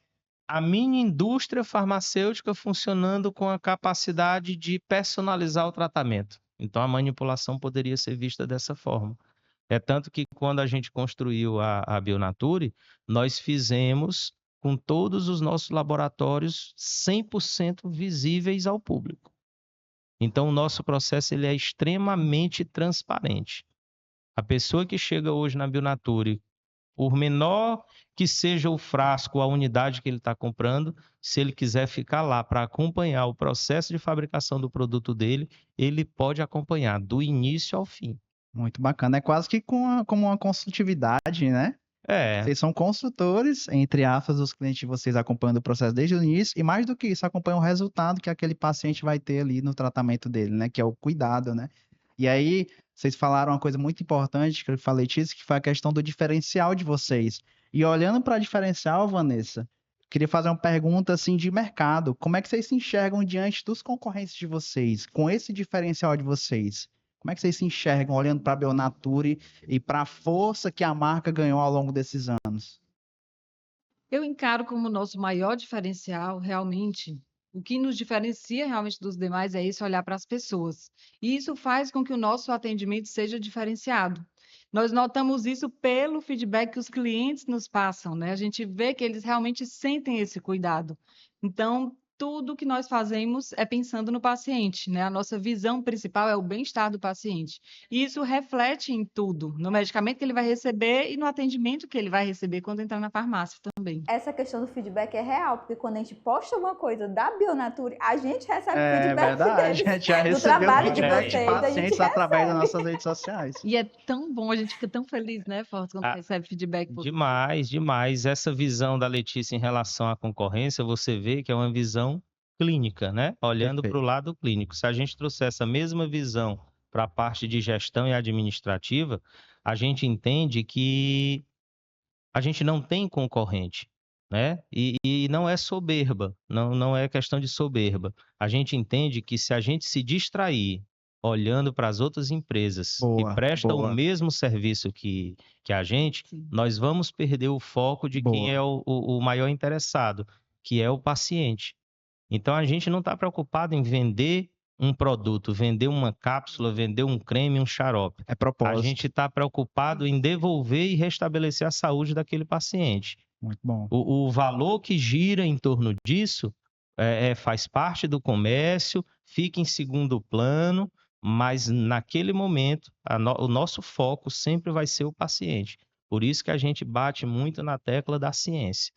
D: a mini indústria farmacêutica funcionando com a capacidade de personalizar o tratamento. Então, a manipulação poderia ser vista dessa forma. É tanto que quando a gente construiu a Bionature, nós fizemos com todos os nossos laboratórios 100% visíveis ao público. Então, o nosso processo ele é extremamente transparente. A pessoa que chega hoje na Bionature, por menor que seja o frasco, a unidade que ele está comprando, se ele quiser ficar lá para acompanhar o processo de fabricação do produto dele, ele pode acompanhar do início ao fim.
B: Muito bacana. É quase que como uma consultividade, né?
D: É,
B: Vocês são consultores, entre aspas, os clientes de vocês acompanhando o processo desde o início, e mais do que isso, acompanham o resultado que aquele paciente vai ter ali no tratamento dele, né? Que é o cuidado, né? E aí, vocês falaram uma coisa muito importante, que eu falei, Tícia, que foi a questão do diferencial de vocês. E olhando para diferencial, Vanessa, queria fazer uma pergunta assim de mercado. Como é que vocês se enxergam diante dos concorrentes de vocês, com esse diferencial de vocês? Como é que vocês se enxergam olhando para a Bionature e para a força que a marca ganhou ao longo desses anos?
C: Eu encaro como nosso maior diferencial, realmente, o que nos diferencia realmente dos demais é isso, olhar para as pessoas. E isso faz com que o nosso atendimento seja diferenciado. Nós notamos isso pelo feedback que os clientes nos passam, né? A gente vê que eles realmente sentem esse cuidado. Então, tudo que nós fazemos é pensando no paciente, né? A nossa visão principal é o bem-estar do paciente. E isso reflete em tudo, no medicamento que ele vai receber e no atendimento que ele vai receber quando entrar na farmácia também.
A: Essa questão do feedback é real, porque quando a gente posta alguma coisa da Bionature, a gente recebe
B: É
A: feedback
B: verdade, a
A: deles.
B: gente já
A: Do
B: recebeu
A: trabalho de
B: feedback de
A: vocês, a gente
B: pacientes através das
A: recebe.
B: nossas redes sociais.
C: E é tão bom, a gente fica tão feliz, né, Forte, quando
D: Ah,
C: recebe feedback positivo.
D: demais, demais. Essa visão da Letícia em relação à concorrência, você vê que é uma visão clínica, né? Olhando para o
B: Perfeito.
D: lado clínico. Se a gente trouxer essa mesma visão para a parte de gestão e administrativa, a gente entende que a gente não tem concorrente, né? E não é soberba, não é questão de soberba. A gente entende que se a gente se distrair olhando para as outras empresas que
B: Boa,
D: prestam o
B: boa,
D: mesmo serviço que a gente,
C: Sim.
D: nós vamos perder o foco de quem
B: boa.
D: é o maior interessado, que é o paciente. Então a gente não está preocupado em vender um produto, vender uma cápsula, vender um creme, um xarope.
B: É
D: A
B: propósito.
D: gente está preocupado em devolver e restabelecer a saúde daquele paciente.
B: Muito bom.
D: O valor que gira em torno disso faz parte do comércio, fica em segundo plano, mas naquele momento o nosso foco sempre vai ser o paciente. Por isso que a gente bate muito na tecla da ciência.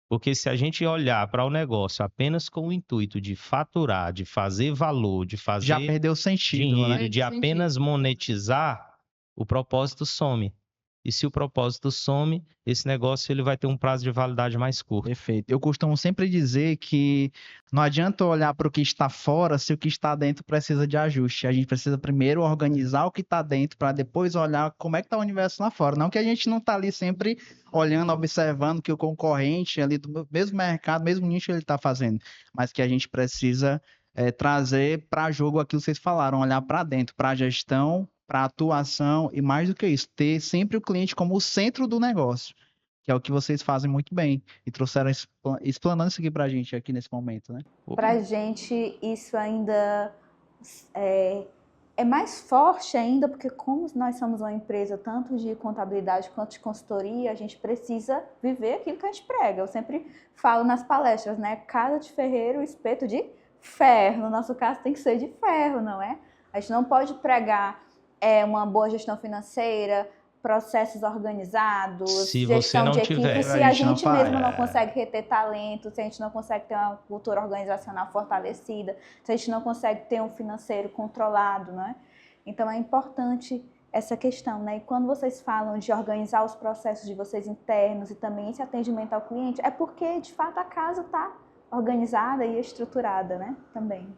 D: Porque se a gente olhar para o negócio apenas com o intuito de faturar, de fazer valor, de
B: Já
D: fazer
B: perdeu o sentido, né?
D: dinheiro, de apenas monetizar, o propósito some. E se o propósito some, esse negócio ele vai ter um prazo de validade mais curto.
B: Perfeito. Eu costumo sempre dizer que não adianta olhar para o que está fora se o que está dentro precisa de ajuste. A gente precisa primeiro organizar o que está dentro para depois olhar como é que está o universo lá fora. Não que a gente não está ali sempre olhando, observando que o concorrente ali do mesmo mercado, mesmo nicho ele está fazendo, mas que a gente precisa trazer para jogo aquilo que vocês falaram, olhar para dentro, para a gestão, para a atuação e mais do que isso, ter sempre o cliente como o centro do negócio, que é o que vocês fazem muito bem e trouxeram explanando isso aqui pra gente aqui nesse momento, né?
A: Pra gente isso ainda é mais forte ainda, porque como nós somos uma empresa tanto de contabilidade quanto de consultoria, a gente precisa viver aquilo que a gente prega. Eu sempre falo nas palestras, né? Casa de ferreiro, espeto de ferro. No nosso caso tem que ser de ferro, não é? A gente não pode pregar uma boa gestão financeira, processos organizados,
D: Se você
A: gestão
D: não
A: de equipe,
D: tiver,
A: se a
B: a gente não
A: gente
B: faz.
A: mesmo não consegue reter talento, se a gente não consegue ter uma cultura organizacional fortalecida, se a gente não consegue ter um financeiro controlado, né? Então é importante essa questão, né? E quando vocês falam de organizar os processos de vocês internos e também esse atendimento ao cliente, é porque de fato a casa está organizada e estruturada, né? Também.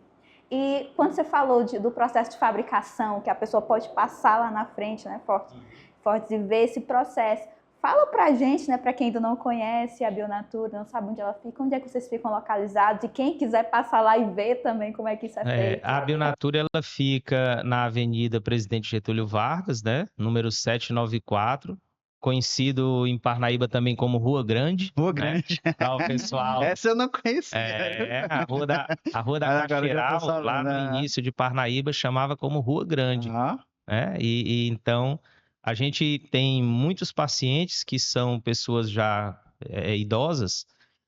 A: E quando você falou do processo de fabricação, que a pessoa pode passar lá na frente, né, Fortes, e ver esse processo, fala pra gente, né, pra quem ainda não conhece a Bionatura, não sabe onde ela fica, onde é que vocês ficam localizados, e quem quiser passar lá e ver também como é que isso é feito.
D: A Bionatura ela fica na Avenida Presidente Getúlio Vargas, né, número 794, conhecido em Parnaíba também como Rua Grande.
B: Rua
D: né?
B: Grande.
D: Para o pessoal.
B: Essa eu não conhecia.
D: A Rua da
B: Agora eu já tô
D: Caxeral,
B: sabendo,
D: lá no
B: né?
D: início de Parnaíba, chamava como Rua Grande. né? E então a gente tem muitos pacientes que são pessoas já idosas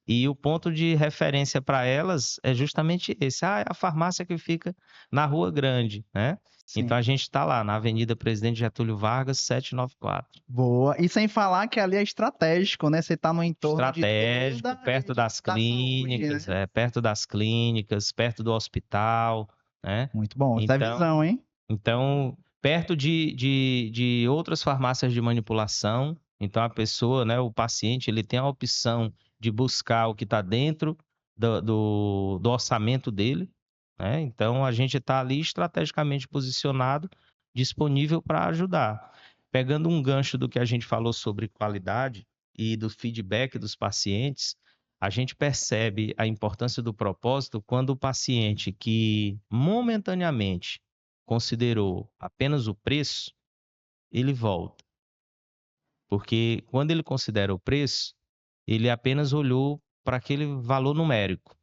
D: e o ponto de referência para elas é justamente esse. É a farmácia que fica na Rua Grande, né?
B: Sim.
D: Então a gente está lá na Avenida Presidente Getúlio Vargas, 794.
B: Boa. E sem falar que ali é estratégico, né? Você está no entorno
D: estratégico,
B: de toda
D: perto das clínicas,
B: saúde, né?
D: perto das clínicas, perto do hospital, né?
B: Muito bom. Essa é a visão, hein?
D: Então, perto de outras farmácias de manipulação, então a pessoa, né, o paciente, ele tem a opção de buscar o que está dentro do orçamento dele, né? Então a gente está ali estrategicamente posicionado, disponível para ajudar. Pegando um gancho do que a gente falou sobre qualidade e do feedback dos pacientes, a gente percebe a importância do propósito quando o paciente que momentaneamente considerou apenas o preço, ele volta. Porque quando ele considera o preço, ele apenas olhou para aquele valor numérico.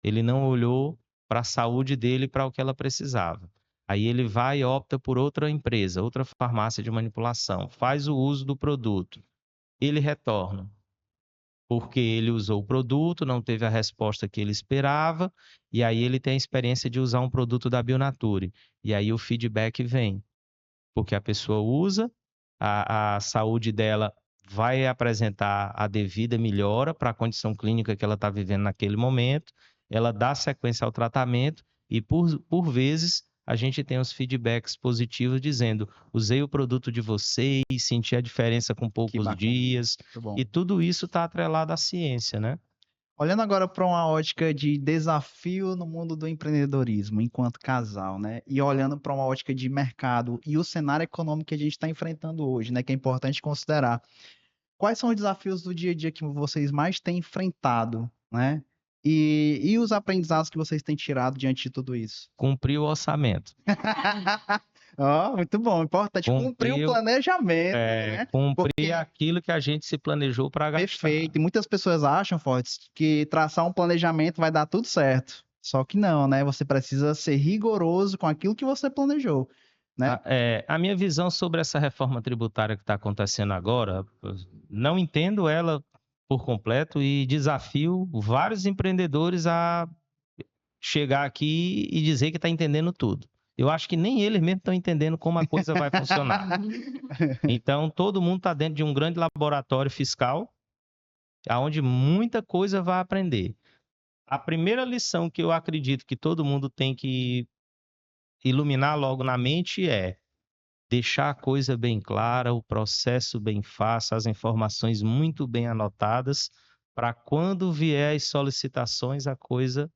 D: Ele não olhou para a saúde dele, para o que ela precisava. Aí ele vai e opta por outra empresa, outra farmácia de manipulação, faz o uso do produto. Ele retorna, porque ele usou o produto, não teve a resposta que ele esperava, e aí ele tem a experiência de usar um produto da Bionature. E aí o feedback vem, porque a pessoa usa, a saúde dela vai apresentar a devida melhora para a condição clínica que ela está vivendo naquele momento, ela dá sequência ao tratamento e, por vezes, a gente tem os feedbacks positivos dizendo: usei o produto de vocês, senti a diferença com poucos dias, e tudo isso está atrelado à ciência, né?
B: Olhando agora para uma ótica de desafio no mundo do empreendedorismo enquanto casal, né? E olhando para uma ótica de mercado e o cenário econômico que a gente está enfrentando hoje, né? Que é importante considerar. Quais são os desafios do dia a dia que vocês mais têm enfrentado, né? E os aprendizados que vocês têm tirado diante de tudo isso?
D: Cumprir o orçamento.
B: Muito bom, importante cumprir o planejamento, né?
D: Cumprir aquilo que a gente se planejou para gastar.
B: Perfeito, e muitas pessoas acham, Fortes, que traçar um planejamento vai dar tudo certo, só que não, né? Você precisa ser rigoroso com aquilo que você planejou, né?
D: A minha visão sobre essa reforma tributária que está acontecendo agora, não entendo ela por completo e desafio vários empreendedores a chegar aqui e dizer que está entendendo tudo. Eu acho que nem eles mesmos estão entendendo como a coisa vai funcionar. Então, todo mundo está dentro de um grande laboratório fiscal, onde muita coisa vai aprender. A primeira lição que eu acredito que todo mundo tem que iluminar logo na mente é deixar a coisa bem clara, o processo bem fácil, as informações muito bem anotadas, para quando vier as solicitações, a coisa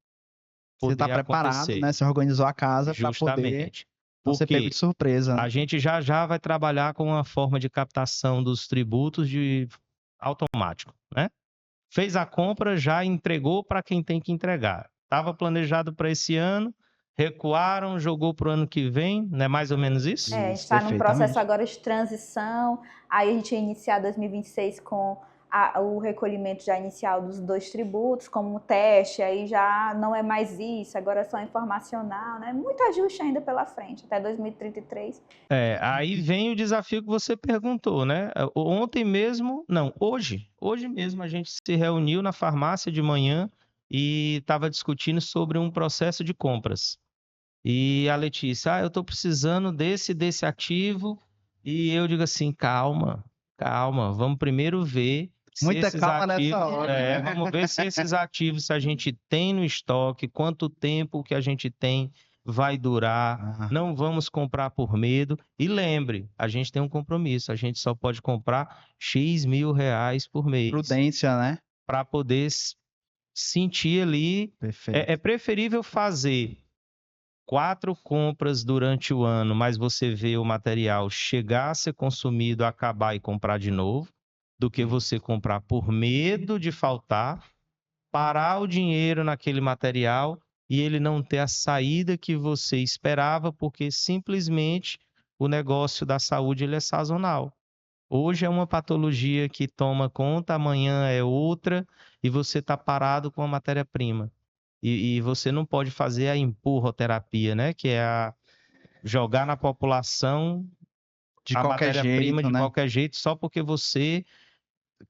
B: Você está
D: poder
B: preparado,
D: acontecer.
B: né? Você organizou a casa para poder
D: Justamente.
B: não ser pego
D: Porque
B: de surpresa.
D: a gente já vai trabalhar com uma forma de captação dos tributos de automático, né? Fez a compra, já entregou para quem tem que entregar. Estava planejado para esse ano, recuaram, jogou para o ano que vem, não é mais ou menos isso?
A: A gente
B: Isso,
A: está num processo
B: perfeitamente.
A: agora de transição, aí a gente ia iniciar 2026 com o recolhimento já inicial dos 2 tributos, como um teste, aí já não é mais isso, agora é só informacional, né? Muito ajuste ainda pela frente, até 2033.
D: Aí vem o desafio que você perguntou, né? Ontem mesmo, não, hoje mesmo a gente se reuniu na farmácia de manhã e estava discutindo sobre um processo de compras. E a Letícia, eu estou precisando desse ativo. E eu digo assim, calma, vamos primeiro ver se
B: Muita
D: esses
B: calma nessa
D: ativos,
B: hora.
D: vamos ver se esses ativos, se a gente tem no estoque, quanto tempo que a gente tem vai durar. Não vamos comprar por medo. E lembre, a gente tem um compromisso, a gente só pode comprar X mil reais por mês
B: Prudência, né?
D: para poder sentir ali.
B: Perfeito.
D: É preferível fazer 4 compras durante o ano, mas você vê o material chegar a ser consumido, acabar e comprar de novo, do que você comprar por medo de faltar, parar o dinheiro naquele material e ele não ter a saída que você esperava, porque simplesmente o negócio da saúde ele é sazonal. Hoje é uma patologia que toma conta, amanhã é outra, e você está parado com a matéria-prima. E você não pode fazer a empurroterapia, né? Que é jogar na população
B: De
D: a
B: qualquer
D: matéria-prima
B: jeito,
D: de
B: né?
D: qualquer jeito, só porque você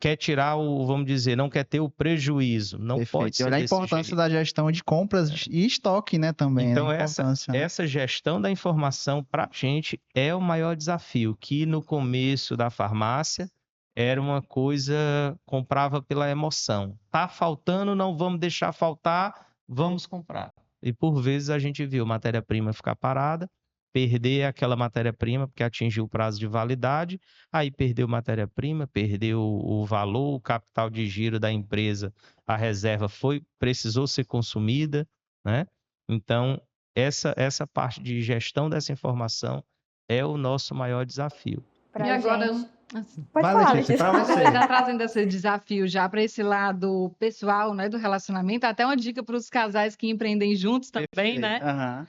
D: quer tirar vamos dizer, não quer ter o prejuízo. Não pode
B: Perfeito. E
D: ser
B: olha a
D: desse
B: importância
D: jeito.
B: da gestão de compras e estoque, né? Também,
D: Então,
B: a importância, né?
D: essa gestão da informação para a gente é o maior desafio, que no começo da farmácia era uma coisa, comprava pela emoção. Tá faltando, não vamos deixar faltar, vamos comprar. E por vezes a gente viu matéria-prima ficar parada, perder aquela matéria-prima porque atingiu o prazo de validade, aí perdeu matéria-prima, perdeu o valor, o capital de giro da empresa, a reserva precisou ser consumida, né? Então, essa parte de gestão dessa informação é o nosso maior desafio.
A: Pra
C: E agora,
A: gente.
C: assim,
A: Pode
B: Vai,
A: falar,
B: Letícia,
A: Letícia.
B: para você.
C: já trazendo esse desafio já para esse lado pessoal, né, do relacionamento, até uma dica para os casais que empreendem juntos também,
B: Perfeito.
C: né?
B: Aham.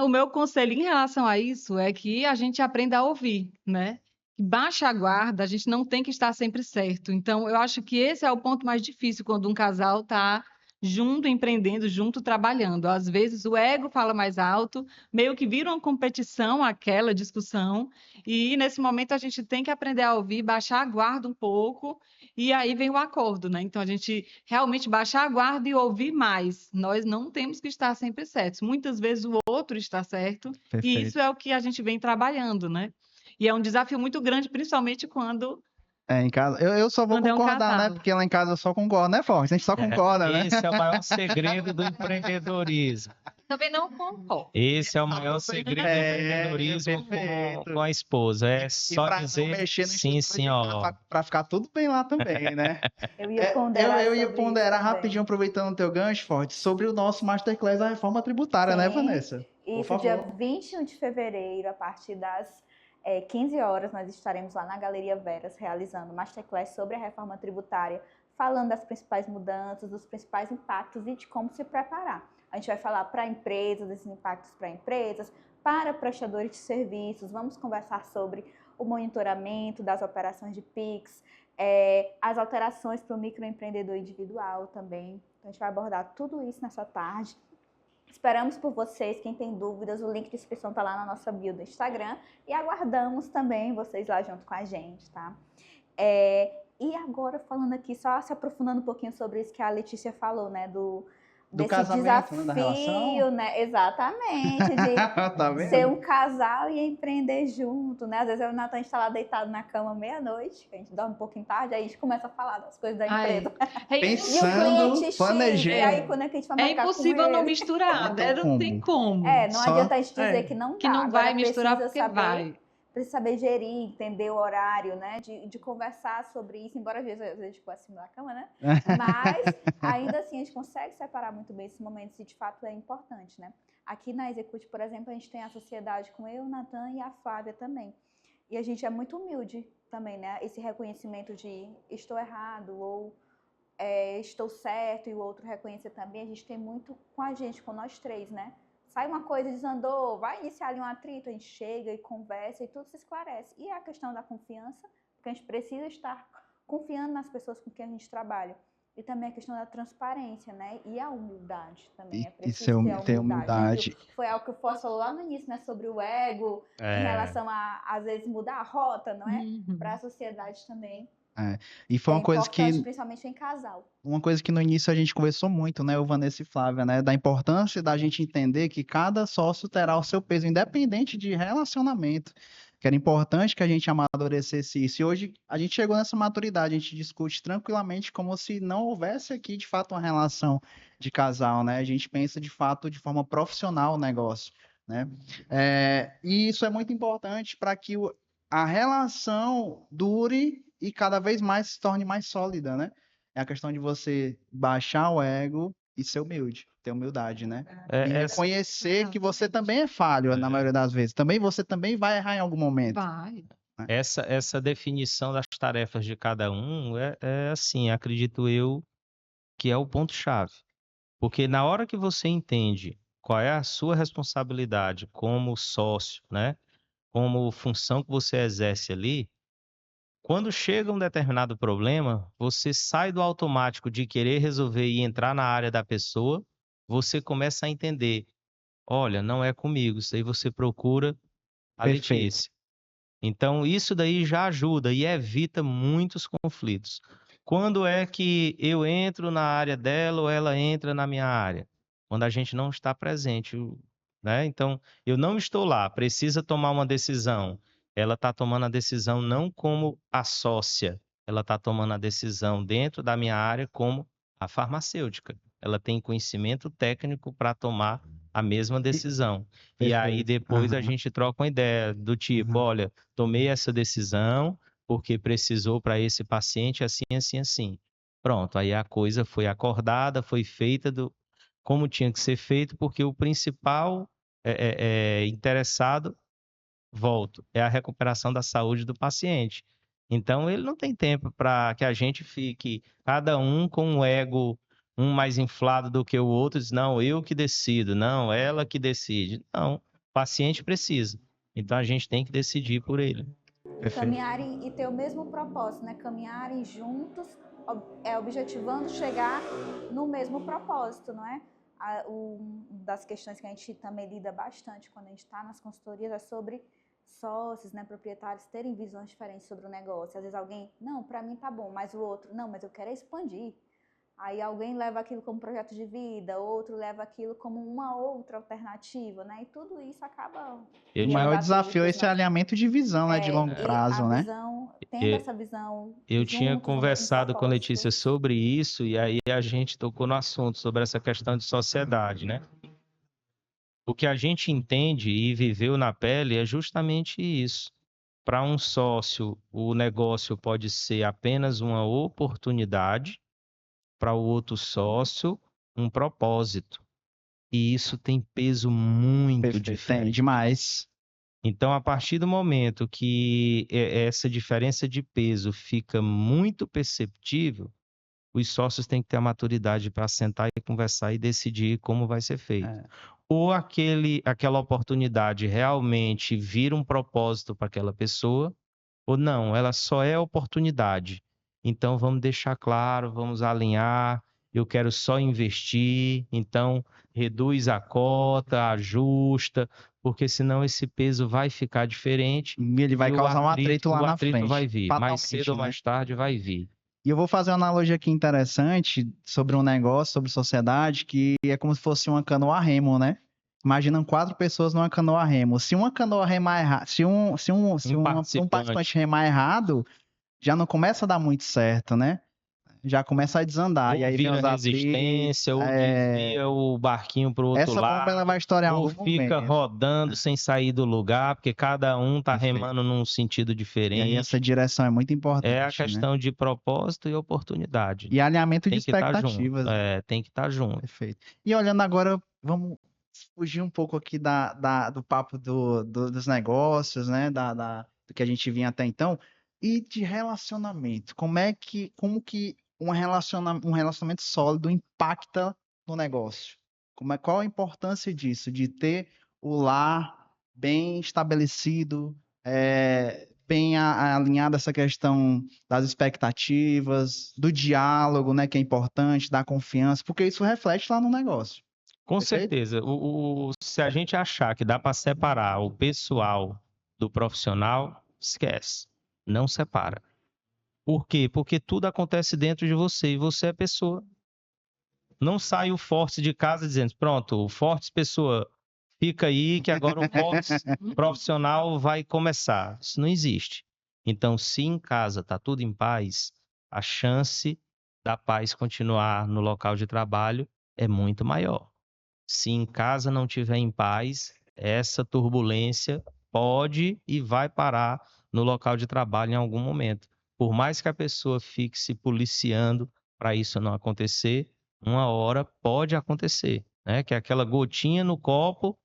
C: O meu conselho em relação a isso é que a gente aprenda a ouvir, né? Baixa a guarda, a gente não tem que estar sempre certo. Então, eu acho que esse é o ponto mais difícil quando um casal está junto, empreendendo, junto, trabalhando. Às vezes o ego fala mais alto, meio que vira uma competição, aquela discussão, e nesse momento a gente tem que aprender a ouvir, baixar a guarda um pouco, e aí vem o acordo, né? Então, a gente realmente baixar a guarda e ouvir mais. Nós não temos que estar sempre certos. Muitas vezes o outro está certo, e
B: Perfeito.
C: isso é o que a gente vem trabalhando, né? E é um desafio muito grande, principalmente quando
B: Em casa, eu só vou
C: é um
B: concordar, né?
C: casal.
B: Porque lá em casa eu só concordo, né, Forte? A gente só concorda, né?
D: Esse é o maior segredo do empreendedorismo.
C: Também não concordo.
D: Esse é o maior segredo do empreendedorismo
B: perfeito.
D: com a esposa. É
B: E
D: só
B: pra não
D: dizer
B: mexer no
D: sim,
B: estudo,
D: senhor.
B: pra ficar tudo bem lá também, né?
A: Eu ia ponderar
B: Eu ia
A: sobre
B: ponderar
A: isso também.
B: rapidinho, aproveitando o teu gancho, Forte, sobre o nosso Masterclass da Reforma Tributária, né,
A: Sim.
B: Vanessa? Por
A: Isso, dia
B: favor.
A: 21 de fevereiro, a partir das 15 horas, nós estaremos lá na Galeria Veras, realizando Masterclass sobre a reforma tributária, falando das principais mudanças, dos principais impactos e de como se preparar. A gente vai falar para empresas, desses impactos para empresas, para prestadores de serviços, vamos conversar sobre o monitoramento das operações de PIX, as alterações para o microempreendedor individual também. Então, a gente vai abordar tudo isso nessa tarde. Esperamos por vocês. Quem tem dúvidas, o link de inscrição está lá na nossa bio do Instagram. E aguardamos também vocês lá junto com a gente, tá? E agora, falando aqui, só se aprofundando um pouquinho sobre isso que a Letícia falou, né? desse
B: casamento, né, da
A: desafio,
B: relação.
A: né? Exatamente, de
B: Tá
A: ser
B: vendo?
A: um casal e empreender junto, né? Às vezes eu e o Natan está lá deitado na cama meia-noite, a gente dorme um pouquinho tarde, aí a gente começa a falar das coisas da empresa.
C: É
A: E o
B: Pensando,
A: cliente X, e
B: planejando.
A: aí quando a gente vai marcar com
C: impossível não
A: ele...
C: misturar, né? Não tem como.
A: não
B: Só-
A: adianta a gente dizer que não dá.
C: Que não
A: Agora
C: vai misturar
A: precisa
C: porque
A: saber,
C: vai.
A: precisa saber gerir, entender o horário, né? De conversar sobre isso, embora às vezes a gente ficou acima da cama, né? Mas ainda assim a gente consegue separar muito bem esses momentos e de fato é importante, né? Aqui na Execute, por exemplo, a gente tem a sociedade com eu, o Natan e a Flávia também. E a gente é muito humilde também, né? Esse reconhecimento de estou errado ou estou certo e o outro reconhecer também, a gente tem muito com a gente, com nós três, né? Sai uma coisa, desandou, vai iniciar ali um atrito, a gente chega e conversa e tudo se esclarece. E a questão da confiança, porque a gente precisa estar confiando nas pessoas com quem a gente trabalha. E também a questão da transparência, né? E a humildade também. É preciso ter humildade. Né? Foi algo que o Foz falou lá no início, né? Sobre o ego, em relação a, às vezes, mudar a rota, não é? Para a sociedade também.
B: E foi uma coisa que,
A: principalmente em casal.
B: Uma coisa que no início a gente conversou muito, né, o Vanessa e Flávia, né, da importância da gente entender que cada sócio terá o seu peso, independente de relacionamento, que era importante que a gente amadurecesse isso. E hoje a gente chegou nessa maturidade, a gente discute tranquilamente como se não houvesse aqui, de fato, uma relação de casal, né? A gente pensa, de fato, de forma profissional o negócio, né? E isso é muito importante para que a relação dure e cada vez mais se torne mais sólida, né? É a questão de você baixar o ego e ser humilde, ter humildade, né? E reconhecer que você também é falho na maioria das vezes. Você também vai errar em algum momento.
C: Vai.
D: Essa definição das tarefas de cada um é assim, acredito eu, que é o ponto-chave. Porque na hora que você entende qual é a sua responsabilidade como sócio, né? Como função que você exerce ali, quando chega um determinado problema, você sai do automático de querer resolver e entrar na área da pessoa, você começa a entender, olha, não é comigo, isso aí você procura a
B: Perfeito.
D: Letícia. Então, isso daí já ajuda e evita muitos conflitos. Quando é que eu entro na área dela ou ela entra na minha área? Quando a gente não está presente, né? Então, eu não estou lá, precisa tomar uma decisão. Ela está tomando a decisão não como a sócia, ela está tomando a decisão dentro da minha área como a farmacêutica. Ela tem conhecimento técnico para tomar a mesma decisão. E aí depois a gente troca uma ideia do tipo, olha, tomei essa decisão porque precisou para esse paciente assim, assim, assim. Pronto, aí a coisa foi acordada, foi feita como tinha que ser feito, porque o principal interessado, volto, é a recuperação da saúde do paciente. Então, ele não tem tempo para que a gente fique, cada um com um ego, um mais inflado do que o outro, diz, não, eu que decido, não, ela que decide. Não, o paciente precisa. Então, a gente tem que decidir por ele.
A: Caminharem e ter o mesmo propósito, né? Caminharem juntos, objetivando chegar no mesmo propósito, não é? Das questões que a gente também lida bastante quando a gente está nas consultorias é sobre sócios, né, proprietários terem visões diferentes sobre o negócio. Às vezes alguém, não, para mim tá bom, mas o outro, não, mas eu quero expandir. Aí alguém leva aquilo como projeto de vida, outro leva aquilo como uma outra alternativa, né? E tudo isso acaba...
B: O maior desafio é esse alinhamento de visão, né? De longo prazo, né?
A: Tendo essa visão
D: Eu tinha conversado com a Letícia sobre isso e aí a gente tocou no assunto, sobre essa questão de sociedade, né? O que a gente entende e viveu na pele é justamente isso. Para um sócio, o negócio pode ser apenas uma oportunidade, para o outro sócio, um propósito. E isso tem peso muito diferente.
B: Tem demais.
D: Então, a partir do momento que essa diferença de peso fica muito perceptível, os sócios têm que ter a maturidade para sentar e conversar e decidir como vai ser feito. Ou aquela oportunidade realmente vira um propósito para aquela pessoa, ou não, ela só é oportunidade. Então, vamos deixar claro, vamos alinhar, eu quero só investir, então reduz a cota, ajusta, porque senão esse peso vai ficar diferente.
B: E ele vai causar um atrito lá na frente.
D: Vai vir, mais cedo ou mais tarde vai vir.
B: E eu vou fazer uma analogia aqui interessante sobre um negócio, sobre sociedade, que é como se fosse uma canoa a remo, né? Imaginam 4 pessoas numa canoa a remo. Se uma canoa remar errado, se um participante remar errado, já não começa a dar muito certo, né? Já começa a desandar.
D: Ou
B: E aí vem
D: vira
B: os
D: resistência, ou desvia o barquinho para o outro
B: essa bomba ela
D: lado,
B: vai estourar em
D: ou
B: algum
D: fica
B: momento.
D: rodando sem sair do lugar, porque cada um tá
B: Perfeito.
D: remando num sentido
B: E aí
D: diferente.
B: essa direção é muito
D: É a
B: importante, né?
D: questão de propósito e oportunidade.
B: E alinhamento de
D: Tem que estar junto.
B: expectativas, né?
D: Tem que estar junto.
B: Perfeito. E olhando agora, vamos fugir um pouco aqui do papo dos negócios, né? Do que a gente vinha até então. E de relacionamento. Como que um relacionamento sólido impacta no negócio? Qual a importância disso? De ter o lar bem estabelecido, bem alinhado essa questão das expectativas, do diálogo, né, que é importante, da confiança, porque isso reflete lá no negócio.
D: Com
B: Perfeito?
D: certeza. Se a gente achar que dá para separar o pessoal do profissional, esquece. Não separa. Por quê? Porque tudo acontece dentro de você e você é pessoa. Não sai o Fortes de casa dizendo, pronto, o Fortes pessoa, fica aí que agora o Fortes profissional vai começar. Isso não existe. Então, se em casa está tudo em paz, a chance da paz continuar no local de trabalho é muito maior. Se em casa não tiver em paz, essa turbulência pode e vai parar no local de trabalho em algum momento. Por mais que a pessoa fique se policiando para isso não acontecer, uma hora pode acontecer, né? Que é aquela gotinha no copo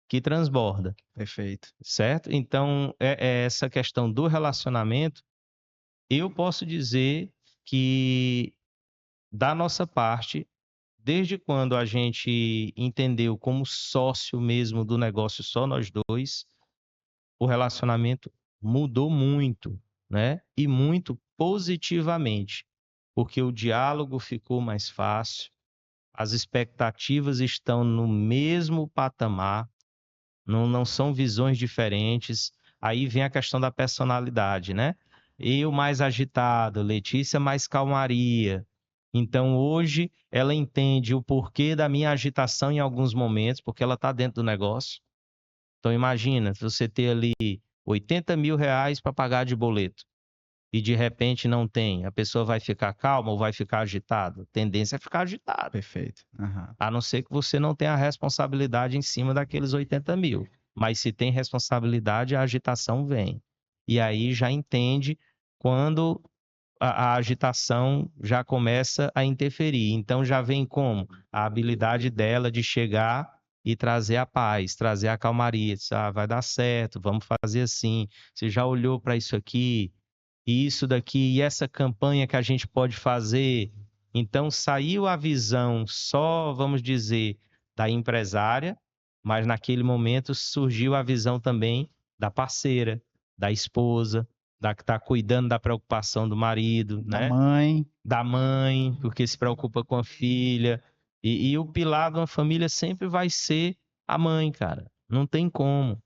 D: que transborda.
B: Perfeito.
D: Certo? Então, essa questão do relacionamento, eu posso dizer que, da nossa parte, desde quando a gente entendeu como sócio mesmo do negócio, só nós dois, o relacionamento mudou muito, né? E muito positivamente, porque o diálogo ficou mais fácil, as expectativas estão no mesmo patamar, não são visões diferentes. Aí vem a questão da personalidade, né? Eu mais agitado, Letícia mais calmaria. Então hoje ela entende o porquê da minha agitação em alguns momentos, porque ela está dentro do negócio. Então imagina, você ter ali 80 mil reais para pagar de boleto e de repente não tem, a pessoa vai ficar calma ou vai ficar agitada? A tendência é ficar agitada.
B: Perfeito. Uhum.
D: A não ser que você não tenha a responsabilidade em cima daqueles 80 mil. Mas se tem responsabilidade, a agitação vem. E aí já entende quando a agitação já começa a interferir. Então já vem como? A habilidade dela de chegar e trazer a paz, trazer a calmaria. Diz, vai dar certo, vamos fazer assim. Você já olhou para isso aqui, e isso daqui, e essa campanha que a gente pode fazer. Então saiu a visão só, vamos dizer, da empresária, mas naquele momento surgiu a visão também da parceira, da esposa, da que está cuidando da preocupação do marido,
B: Da
D: né?
B: mãe.
D: Da mãe, porque se preocupa com a filha. E o pilar de uma família sempre vai ser a mãe, cara. Não tem como.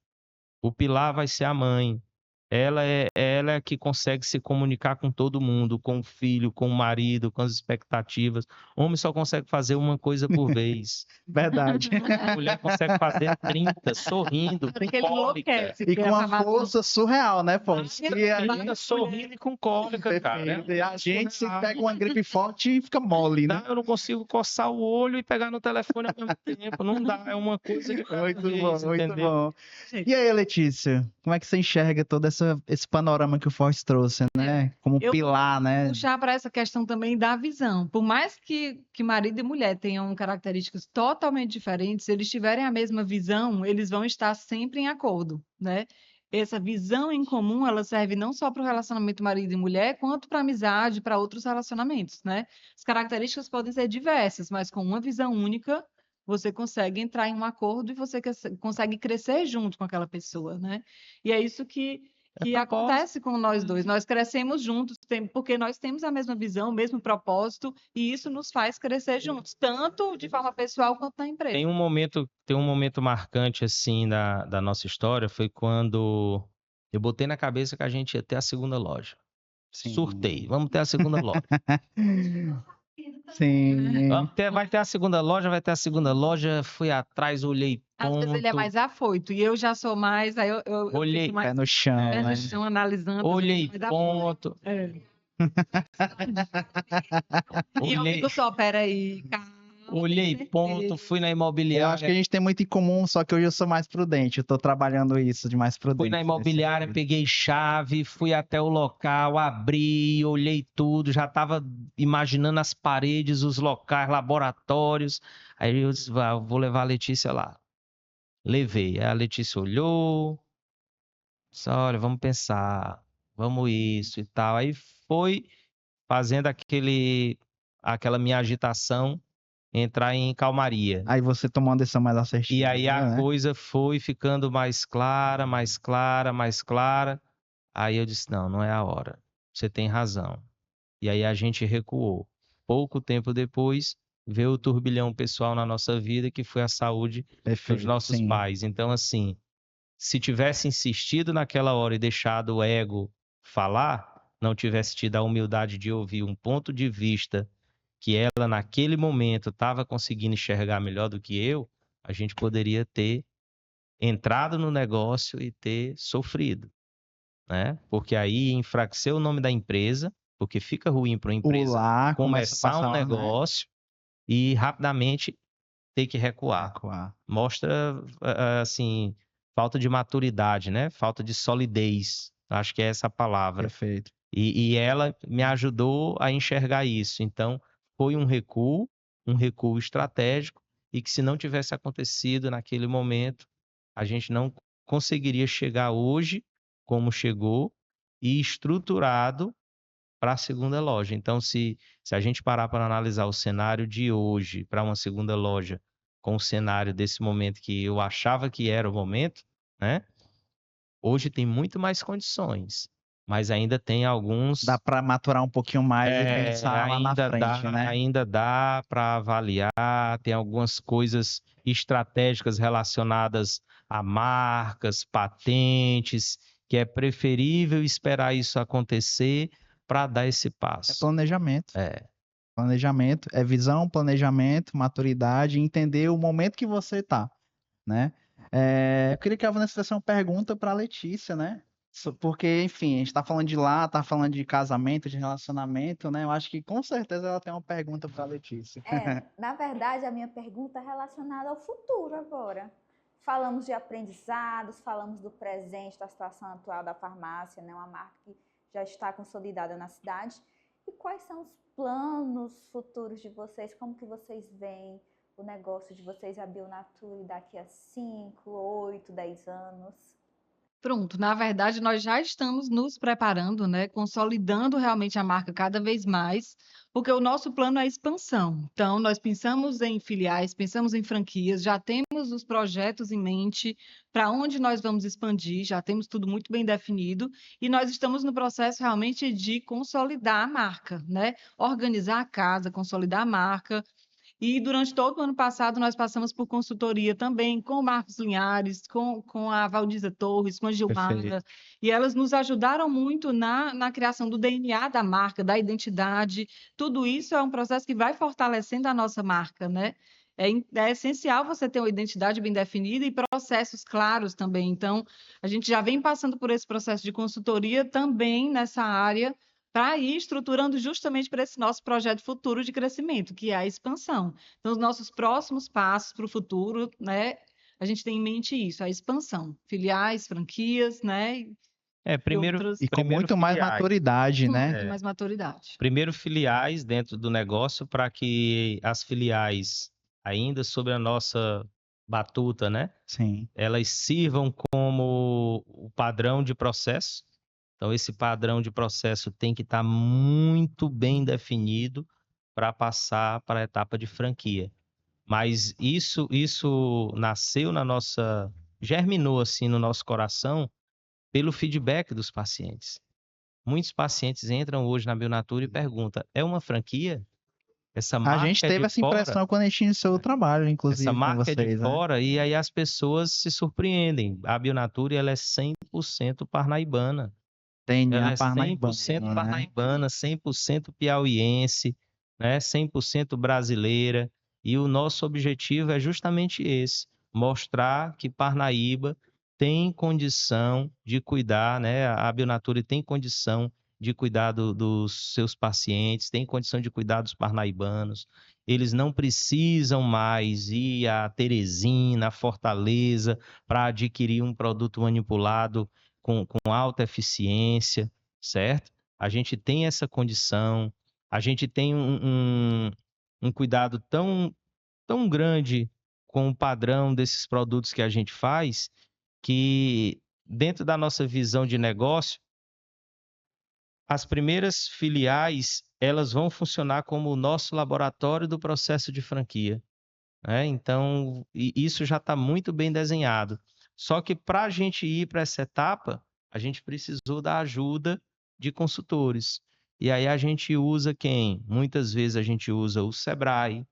D: O pilar vai ser a mãe. Ela é a que consegue se comunicar com todo mundo, com o filho, com o marido, com as expectativas. O homem só consegue fazer uma coisa por vez.
B: Verdade.
D: A mulher consegue fazer 30, sorrindo,
C: Porque ele
D: cólica.
C: enlouquece.
B: E com uma força surreal, né, pô? E a
D: Fica sorrindo e com cólica, cara.
B: Perfeito. E a gente se pega uma gripe forte e fica mole, né?
D: Eu não consigo coçar o olho e pegar no telefone ao mesmo tempo. Não dá, é uma coisa de cada
B: Muito
D: vez,
B: bom, muito
D: entendeu?
B: bom. E aí, Letícia, como é que você enxerga todo esse panorama que o Forte trouxe, né? Como
C: Eu
B: pilar, né?
C: puxar para essa questão também da visão. Por mais que marido e mulher tenham características totalmente diferentes, se eles tiverem a mesma visão, eles vão estar sempre em acordo, né? Essa visão em comum, ela serve não só para o relacionamento marido e mulher, quanto para amizade, para outros relacionamentos, né? As características podem ser diversas, mas com uma visão única, você consegue entrar em um acordo e você consegue crescer junto com aquela pessoa, né? E é isso que acontece com nós dois. Nós crescemos juntos, porque nós temos a mesma visão, o mesmo propósito, e isso nos faz crescer juntos, tanto de forma pessoal quanto na empresa.
D: Tem um momento marcante, assim, da nossa história, foi quando eu botei na cabeça que a gente ia ter a segunda loja.
B: Sim.
D: Surtei. Vamos ter a segunda loja.
B: Sim.
D: Vai ter a segunda loja. Fui atrás, olhei
C: Às vezes ele é
D: ponto.
C: mais afoito e eu já sou mais, aí eu
D: Olhei,
C: fico mais
B: Pé no chão,
C: pé
B: né?
C: no chão analisando. às vezes
D: olhei
C: mais afoito.
D: ponto.
C: É. E eu
D: Olhei,
C: fico só, peraí, calma,
D: olhei
C: tem
D: ponto.
C: certeza.
D: Fui na
B: Eu acho que a
D: imobiliária.
B: gente tem muito em comum, só que hoje eu sou mais prudente. Eu tô trabalhando isso de mais
D: Fui
B: prudente.
D: na
B: nesse
D: imobiliária,
B: sentido.
D: peguei chave, fui até o local, abri, olhei tudo, já estava imaginando as paredes, os locais, laboratórios. Aí eu disse, vou levar a Letícia lá. Levei. Aí a Letícia olhou, disse, olha, vamos pensar, vamos isso e tal. Aí foi fazendo aquela minha agitação entrar em calmaria.
B: Aí você tomou uma decisão mais
D: E
B: assertiva,
D: aí a
B: né?
D: coisa foi ficando mais clara, mais clara, mais clara. Aí eu disse, não é a hora. Você tem razão. E aí a gente recuou. Pouco tempo depois, veio o turbilhão pessoal na nossa vida, que foi a saúde dos
B: Perfeito,
D: nossos
B: sim.
D: pais. Então, assim, se tivesse insistido naquela hora e deixado o ego falar, não tivesse tido a humildade de ouvir um ponto de vista que ela, naquele momento, estava conseguindo enxergar melhor do que eu, a gente poderia ter entrado no negócio e ter sofrido, né? Porque aí enfraqueceu o nome da empresa, porque fica ruim para uma empresa
B: Pular, começa a
D: começar um
B: passar, né?
D: negócio e rapidamente ter que recuar.
B: Recuar.
D: Mostra, assim, falta de maturidade, né? Falta de solidez. Acho que é essa a palavra.
B: Perfeito.
D: E ela me ajudou a enxergar isso. Então, foi um recuo estratégico, e que se não tivesse acontecido naquele momento, a gente não conseguiria chegar hoje como chegou e estruturado para a segunda loja. Então, se a gente parar para analisar o cenário de hoje para uma segunda loja, com o cenário desse momento que eu achava que era o momento, né? Hoje tem muito mais condições, mas ainda tem alguns.
B: Dá para maturar um pouquinho mais e pensar lá na frente, né?
D: Ainda dá para avaliar, tem algumas coisas estratégicas relacionadas a marcas, patentes, que é preferível esperar isso acontecer para dar esse
B: É
D: passo.
B: planejamento.
D: É.
B: Planejamento é visão, planejamento, maturidade, entender o momento que você tá, né? Eu queria que a Vanessa fizesse uma pergunta para a Letícia, né? Porque, enfim, a gente tá falando de lá, tá falando de casamento, de relacionamento, né? Eu acho que com certeza ela tem uma pergunta para a Letícia.
A: Na verdade, a minha pergunta é relacionada ao futuro agora. Falamos de aprendizados, falamos do presente, da situação atual da farmácia, né? Uma marca que já está consolidada na cidade. E quais são os planos futuros de vocês? Como que vocês veem o negócio de vocês, a Bionature, daqui a 5, 8, 10 anos?
C: Pronto, na verdade, nós já estamos nos preparando, né, consolidando realmente a marca cada vez mais, porque o nosso plano é expansão. Então, nós pensamos em filiais, pensamos em franquias, já temos os projetos em mente para onde nós vamos expandir, já temos tudo muito bem definido, e nós estamos no processo realmente de consolidar a marca, né? Organizar a casa, consolidar a marca. E durante todo o ano passado, nós passamos por consultoria também com o Marcos Linhares, com a Valdiza Torres, com a Gilmara,
B: Perfeito.
C: e elas nos ajudaram muito na criação do DNA da marca, da identidade. Tudo isso é um processo que vai fortalecendo a nossa marca, né? É essencial você ter uma identidade bem definida e processos claros também. Então, a gente já vem passando por esse processo de consultoria também nessa área, para ir estruturando justamente para esse nosso projeto futuro de crescimento, que é a expansão. Então, os nossos próximos passos para o futuro, né? A gente tem em mente isso, a expansão. Filiais, franquias, né?
D: Primeiro
B: E com muito mais
D: filiais.
B: maturidade,
C: Com
B: né?
C: muito mais maturidade.
D: Primeiro filiais dentro do negócio, para que as filiais, ainda sob a nossa batuta, né?
B: Sim.
D: Elas sirvam como o padrão de processo. Então, esse padrão de processo tem que estar muito bem definido para passar para a etapa de franquia. Mas isso nasceu germinou assim no nosso coração pelo feedback dos pacientes. Muitos pacientes entram hoje na Bionature e perguntam: é uma franquia? Essa
B: A
D: marca
B: gente
D: é
B: teve
D: de
B: essa
D: fora?
B: impressão quando a gente iniciou o trabalho,
D: Essa
B: inclusive, com
D: marca é de
B: vocês, né?
D: fora, e aí as pessoas se surpreendem. A Bionature, ela é 100% parnaibana.
B: DNA
D: é
B: parnaibano,
D: 100%
B: né?
D: parnaibana, 100% piauiense, né? 100% brasileira. E o nosso objetivo é justamente esse: mostrar que Parnaíba tem condição de cuidar, né? A Bionature tem condição de cuidar dos seus pacientes, tem condição de cuidar dos parnaibanos. Eles não precisam mais ir a Teresina, a Fortaleza, para adquirir um produto manipulado com alta eficiência, certo? A gente tem essa condição, a gente tem um cuidado tão grande com o padrão desses produtos que a gente faz, que dentro da nossa visão de negócio, as primeiras filiais, elas vão funcionar como o nosso laboratório do processo de franquia, né? Então, isso já está muito bem desenhado. Só que para a gente ir para essa etapa, a gente precisou da ajuda de consultores. E aí a gente usa quem? Muitas vezes a gente usa o Sebrae,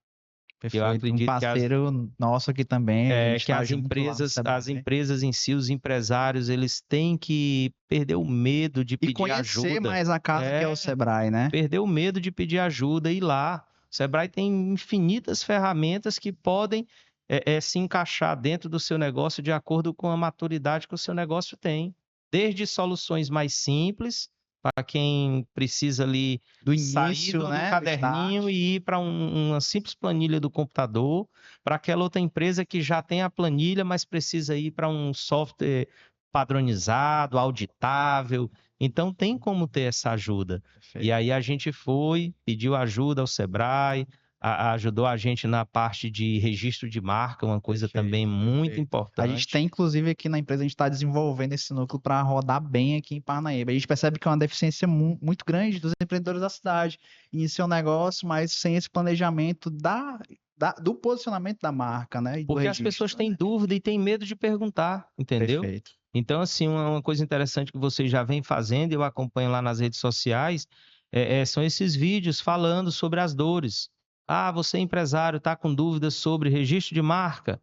D: que eu
B: Perfeito. Um
D: acredito
B: parceiro nosso aqui também, a gente
D: que
B: está
D: as
B: junto lá no
D: empresas,
B: Sebrae.
D: as empresas em si, os empresários, eles têm que perder o medo de
B: E
D: pedir
B: conhecer
D: ajuda.
B: mais a casa que é o Sebrae, né?
D: Perder o medo de pedir ajuda e ir lá. O Sebrae tem infinitas ferramentas que podem se encaixar dentro do seu negócio de acordo com a maturidade que o seu negócio tem. Desde soluções mais simples, para quem precisa ali
B: Do
D: sair
B: início,
D: do
B: né? Do
D: caderninho
B: start.
D: e ir para uma simples planilha do computador, para aquela outra empresa que já tem a planilha, mas precisa ir para um software padronizado, auditável. Então, tem como ter essa ajuda.
B: Perfeito.
D: E aí a gente foi, pediu ajuda ao Sebrae, ajudou a gente na parte de registro de marca, uma coisa
B: Perfeito,
D: também muito
B: perfeito.
D: importante.
B: A gente tem, inclusive, aqui na empresa, a gente está desenvolvendo esse núcleo para rodar bem aqui em Parnaíba. A gente percebe que é uma deficiência muito grande dos empreendedores da cidade. Iniciar um negócio, mas sem esse planejamento do posicionamento da marca, né? E do
D: Porque as
B: registro,
D: pessoas têm
B: né?
D: dúvida e têm medo de perguntar, entendeu?
B: Perfeito.
D: Então, assim, uma coisa interessante que vocês já vêm fazendo, eu acompanho lá nas redes sociais, são esses vídeos falando sobre as dores. Ah, você empresário está com dúvidas sobre registro de marca?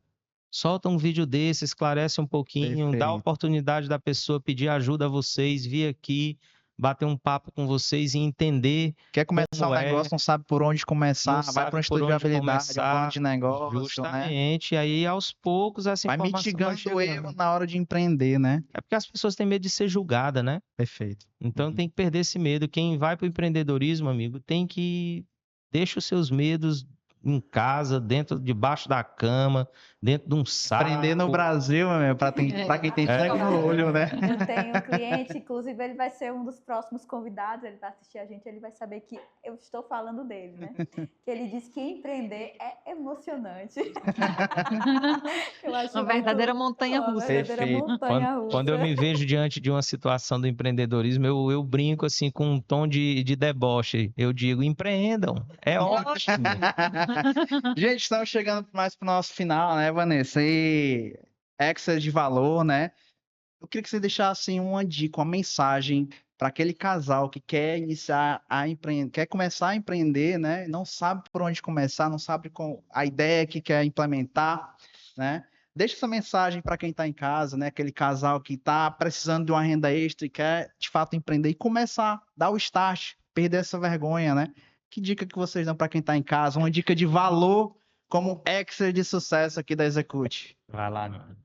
D: Solta um vídeo desse, esclarece um pouquinho, dá a
B: Perfeito.
D: oportunidade da pessoa pedir ajuda a vocês, vir aqui, bater um papo com vocês e entender
B: Quer começar um
D: como é,
B: negócio, não sabe por onde começar,
D: não
B: vai para um
D: sabe por
B: estudo de
D: onde
B: viabilidade, um plano
D: começar.
B: de negócio, né?
D: Justamente, e aí aos poucos essa
B: Vai
D: informação vai
B: mitigando o erro
D: chegando.
B: na hora de empreender, né?
D: É porque as pessoas têm medo de ser julgada, né?
B: Perfeito.
D: Então tem que perder esse medo. Quem vai para o empreendedorismo, amigo, tem que deixa os seus medos em casa, debaixo da cama, dentro de um
B: Aprender no
D: saco.
B: Brasil, para quem tem sangue no olho, né?
A: Eu tenho um cliente, inclusive ele vai ser um dos próximos convidados, ele vai assistir a gente, ele vai saber que eu estou falando dele, né? Que ele disse que empreender é emocionante. Eu acho
C: Uma verdadeira
A: uma
C: montanha-russa.
A: verdadeira
B: Perfeito.
A: montanha-russa.
D: Quando eu me vejo diante de uma situação do empreendedorismo, eu brinco assim com um tom de deboche. Eu digo, empreendam, é ótimo.
B: Gente, estamos chegando mais para o nosso final, né, Vanessa? E extras de valor, né? Eu queria que você deixasse assim, uma dica, uma mensagem para aquele casal que quer iniciar a empreender, quer começar a empreender, né? Não sabe por onde começar, não sabe com a ideia que quer implementar, né? Deixa essa mensagem para quem está em casa, né? Aquele casal que está precisando de uma renda extra e quer de fato empreender e começar, dar o start, perder essa vergonha, né? Que dica que vocês dão para quem está em casa? Uma dica de valor como extra de sucesso aqui da Execute.
D: Vai lá, Nora.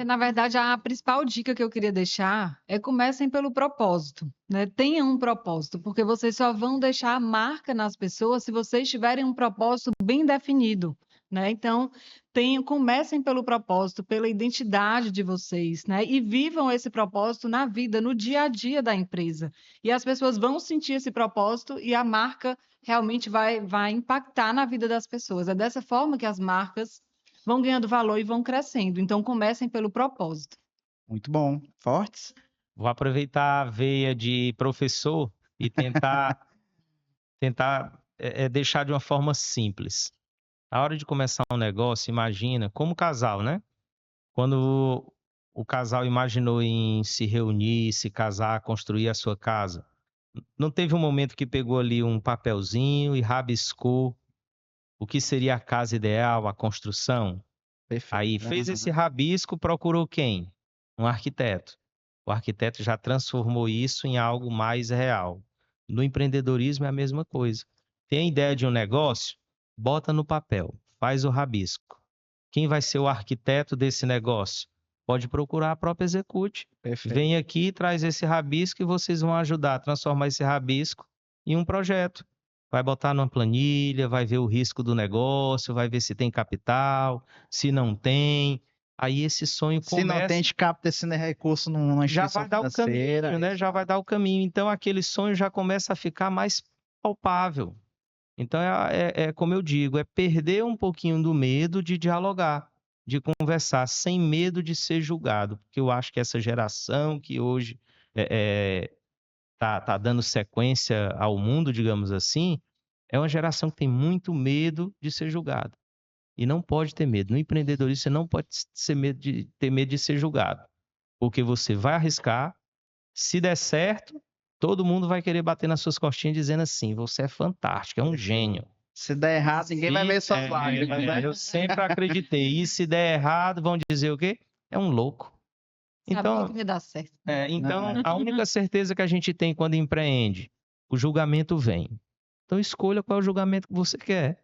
C: Na verdade, a principal dica que eu queria deixar é comecem pelo propósito, né? Tenham um propósito, porque vocês só vão deixar a marca nas pessoas se vocês tiverem um propósito bem definido, né? Então, comecem pelo propósito, pela identidade de vocês, né? E vivam esse propósito na vida, no dia a dia da empresa. E as pessoas vão sentir esse propósito e a marca realmente vai impactar na vida das pessoas. É dessa forma que as marcas vão ganhando valor e vão crescendo. Então, comecem pelo propósito.
B: Muito bom. Fortes?
D: Vou aproveitar a veia de professor e tentar deixar de uma forma simples. Na hora de começar um negócio, imagina, como casal, né? Quando o casal imaginou em se reunir, se casar, construir a sua casa, não teve um momento que pegou ali um papelzinho e rabiscou o que seria a casa ideal, a construção?
B: Perfeito.
D: Aí fez esse rabisco, procurou quem? Um arquiteto. O arquiteto já transformou isso em algo mais real. No empreendedorismo é a mesma coisa. Tem a ideia de um negócio? Bota no papel, faz o rabisco. Quem vai ser o arquiteto desse negócio? Pode procurar a própria Execute.
B: Perfeito.
D: Vem aqui, traz esse rabisco e vocês vão ajudar a transformar esse rabisco em um projeto. Vai botar numa planilha, vai ver o risco do negócio, vai ver se tem capital, se não tem. Aí esse sonho
B: Se não tem, a gente capta esse recurso numa
D: já
B: instituição
D: vai dar o
B: financeira.
D: caminho, né? Já vai dar o caminho. Então aquele sonho já começa a ficar mais palpável. Então é como eu digo, é perder um pouquinho do medo de dialogar, de conversar, sem medo de ser julgado. Porque eu acho que essa geração que hoje tá dando sequência ao mundo, digamos assim, é uma geração que tem muito medo de ser julgado. E não pode ter medo. No empreendedorismo, você não pode ter medo de ser julgado. Porque você vai arriscar, se der certo, todo mundo vai querer bater nas suas costinhas dizendo assim, você é fantástico, é um gênio.
B: Se der errado, ninguém vai ver suas lágrimas, né?
D: Eu sempre acreditei. E se der errado, vão dizer o quê? É um louco.
E: Sabia que ia dar certo.
D: Então, a única certeza que a gente tem quando empreende, o julgamento vem. Então, escolha qual é o julgamento que você quer.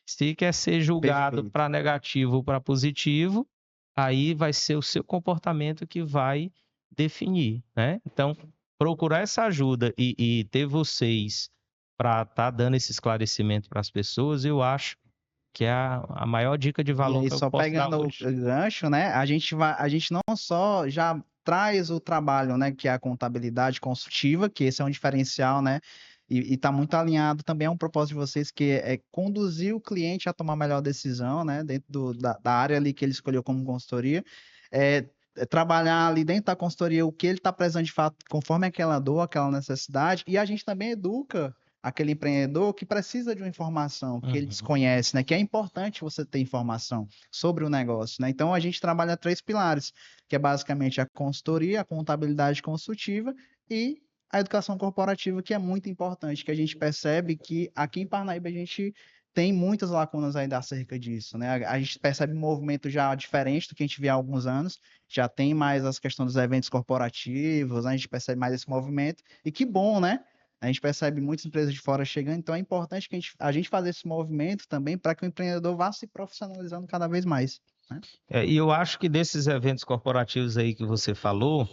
D: Se quer ser julgado para negativo ou para positivo, aí vai ser o seu comportamento que vai definir, né? Então, procurar essa ajuda e ter vocês para estar dando esse esclarecimento para as pessoas, eu acho que é a maior dica de
B: E
D: valor
B: aí,
D: que eu
B: só
D: posso dar
B: pegando o
D: hoje.
B: gancho, né? A gente não só já traz o trabalho, né, que é a contabilidade consultiva, que esse é um diferencial, né? E está muito alinhado também a um propósito de vocês, que é conduzir o cliente a tomar a melhor decisão, né? Dentro da área ali que ele escolheu como consultoria. Trabalhar ali dentro da consultoria o que ele está precisando de fato, conforme aquela dor, aquela necessidade. E a gente também educa aquele empreendedor que precisa de uma informação que ele desconhece, né? Que é importante você ter informação sobre o negócio, né? Então a gente trabalha 3 pilares, que é basicamente a consultoria, a contabilidade consultiva e a educação corporativa, que é muito importante, que a gente percebe que aqui em Parnaíba a gente tem muitas lacunas ainda acerca disso, né? A gente percebe um movimento já diferente do que a gente vê há alguns anos, já tem mais as questões dos eventos corporativos, né? A gente percebe mais esse movimento, e que bom, né? A gente percebe muitas empresas de fora chegando, então é importante que a gente faça esse movimento também para que o empreendedor vá se profissionalizando cada vez mais, né?
D: E eu acho que desses eventos corporativos aí que você falou,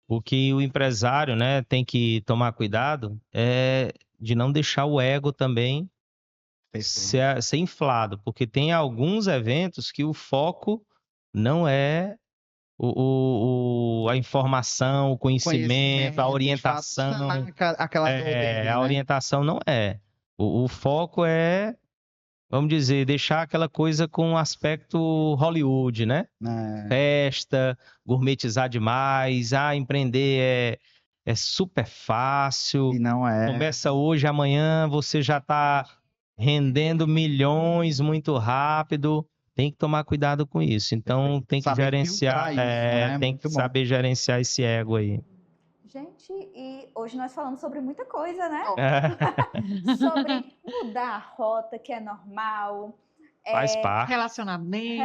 D: o que o empresário, né, tem que tomar cuidado é de não deixar o ego também ser inflado, porque tem alguns eventos que o foco não é a informação, o conhecimento, a orientação.
B: Aquela dor dele,
D: A
B: né?
D: orientação não é. O foco é, vamos dizer, deixar aquela coisa com um aspecto Hollywood, né? Festa, gourmetizar demais, empreender é super fácil.
B: E não é.
D: Começa hoje, amanhã você já está rendendo milhões muito rápido. Tem que tomar cuidado com isso. Então tem que
B: Saber
D: gerenciar,
B: filtrar isso, né?
D: tem
B: Muito
D: que
B: bom.
D: saber gerenciar esse ego aí.
A: Gente, e hoje nós falamos sobre muita coisa, né? Sobre mudar a rota, que é normal.
D: Faz parte.
A: Relacionamento,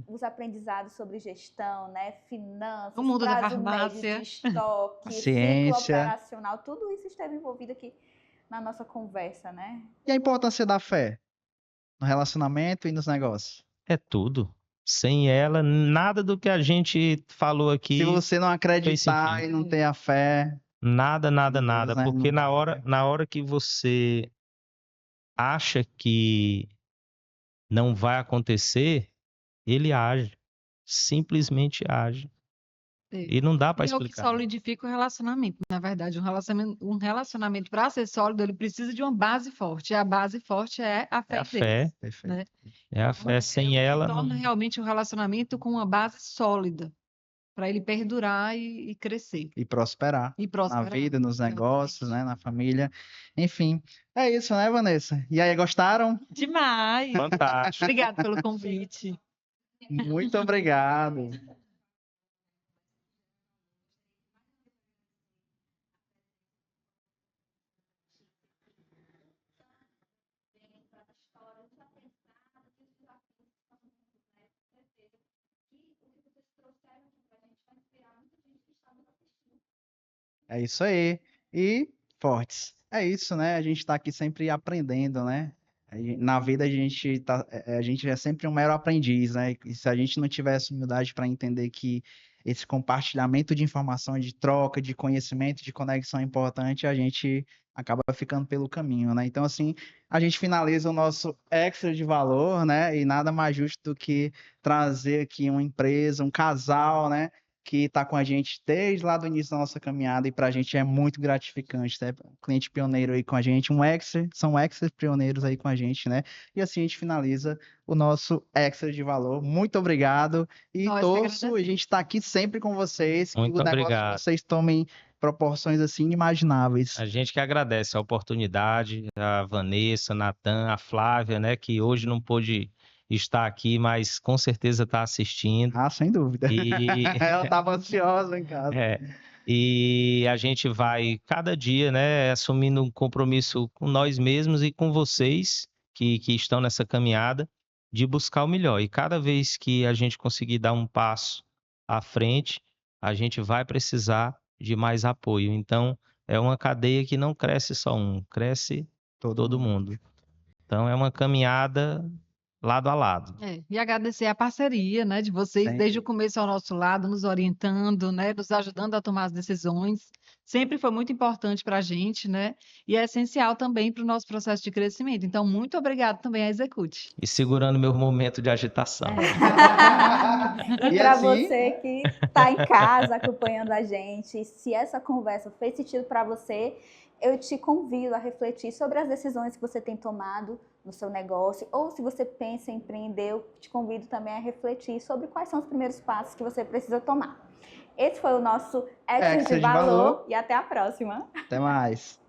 A: os aprendizados sobre gestão, né? Finanças,
E: O mundo da
A: prazo médio
E: farmácia,
A: de estoque, ciclo
B: ciência.
A: operacional, tudo isso esteve envolvido aqui na nossa conversa, né?
B: E a importância da fé no relacionamento e nos negócios?
D: É tudo. Sem ela, nada do que a gente falou aqui.
B: Se você não acreditar e não ter a fé,
D: nada.
B: Deus, né?
D: Porque na hora que você acha que não vai acontecer, ele age. Simplesmente age. E não dá para
E: E é o que
D: explicar.
E: solidifica o relacionamento. Na verdade, um relacionamento para ser sólido, ele precisa de uma base forte. E a base forte é a fé
D: É a
E: em
D: fé.
E: Deus, né?
D: É a fé. Sem
E: É o que
D: ela.
E: torna realmente um relacionamento com uma base sólida, para ele perdurar e crescer.
B: E prosperar.
E: E prosperar.
B: Na vida, nos negócios, né? Na família. Enfim, é isso, né, Vanessa? E aí, gostaram?
E: Demais!
D: Fantástico.
E: Obrigada pelo convite.
B: Muito obrigado. É isso aí. E fortes. É isso, né? A gente está aqui sempre aprendendo, né? Na vida a gente é sempre um mero aprendiz, né? E se a gente não tivesse humildade para entender que esse compartilhamento de informação, de troca, de conhecimento, de conexão é importante, a gente acaba ficando pelo caminho, né? Então, assim, a gente finaliza o nosso extra de valor, né? E nada mais justo do que trazer aqui uma empresa, um casal, né? Que está com a gente desde lá do início da nossa caminhada e para a gente é muito gratificante, né? Cliente pioneiro aí com a gente, são extras pioneiros aí com a gente, né? E assim a gente finaliza o nosso extra de valor. Muito obrigado e
E: Nós que
B: torço, a
E: agradecemos.
B: gente está aqui sempre com vocês, que o
D: Muito
B: negócio de
D: obrigado.
B: vocês tomem proporções assim inimagináveis.
D: A gente que agradece a oportunidade, a Vanessa, a Natan, a Flávia, né, que hoje não pôde estar aqui, mas com certeza está assistindo.
B: Ah, sem dúvida.
D: E,
B: Ela estava ansiosa em casa.
D: e a gente vai, cada dia, né, assumindo um compromisso com nós mesmos e com vocês que estão nessa caminhada de buscar o melhor. E cada vez que a gente conseguir dar um passo à frente, a gente vai precisar de mais apoio. Então, é uma cadeia que não cresce só um, cresce todo mundo. Então, é uma caminhada lado a lado.
E: E agradecer a parceria, né, de vocês
B: Sempre.
E: desde o começo ao nosso lado, nos orientando, né, nos ajudando a tomar as decisões. Sempre foi muito importante para a gente, né? E é essencial também para o nosso processo de crescimento. Então, muito obrigado também à Execute.
D: E segurando meu momento de agitação.
A: E
B: E
A: para
B: assim-
A: você que está em casa acompanhando a gente, se essa conversa fez sentido para você, eu te convido a refletir sobre as decisões que você tem tomado no seu negócio, ou se você pensa em empreender, eu te convido também a refletir sobre quais são os primeiros passos que você precisa tomar. Esse foi o nosso Extra de Valor e até a próxima.
B: Até mais.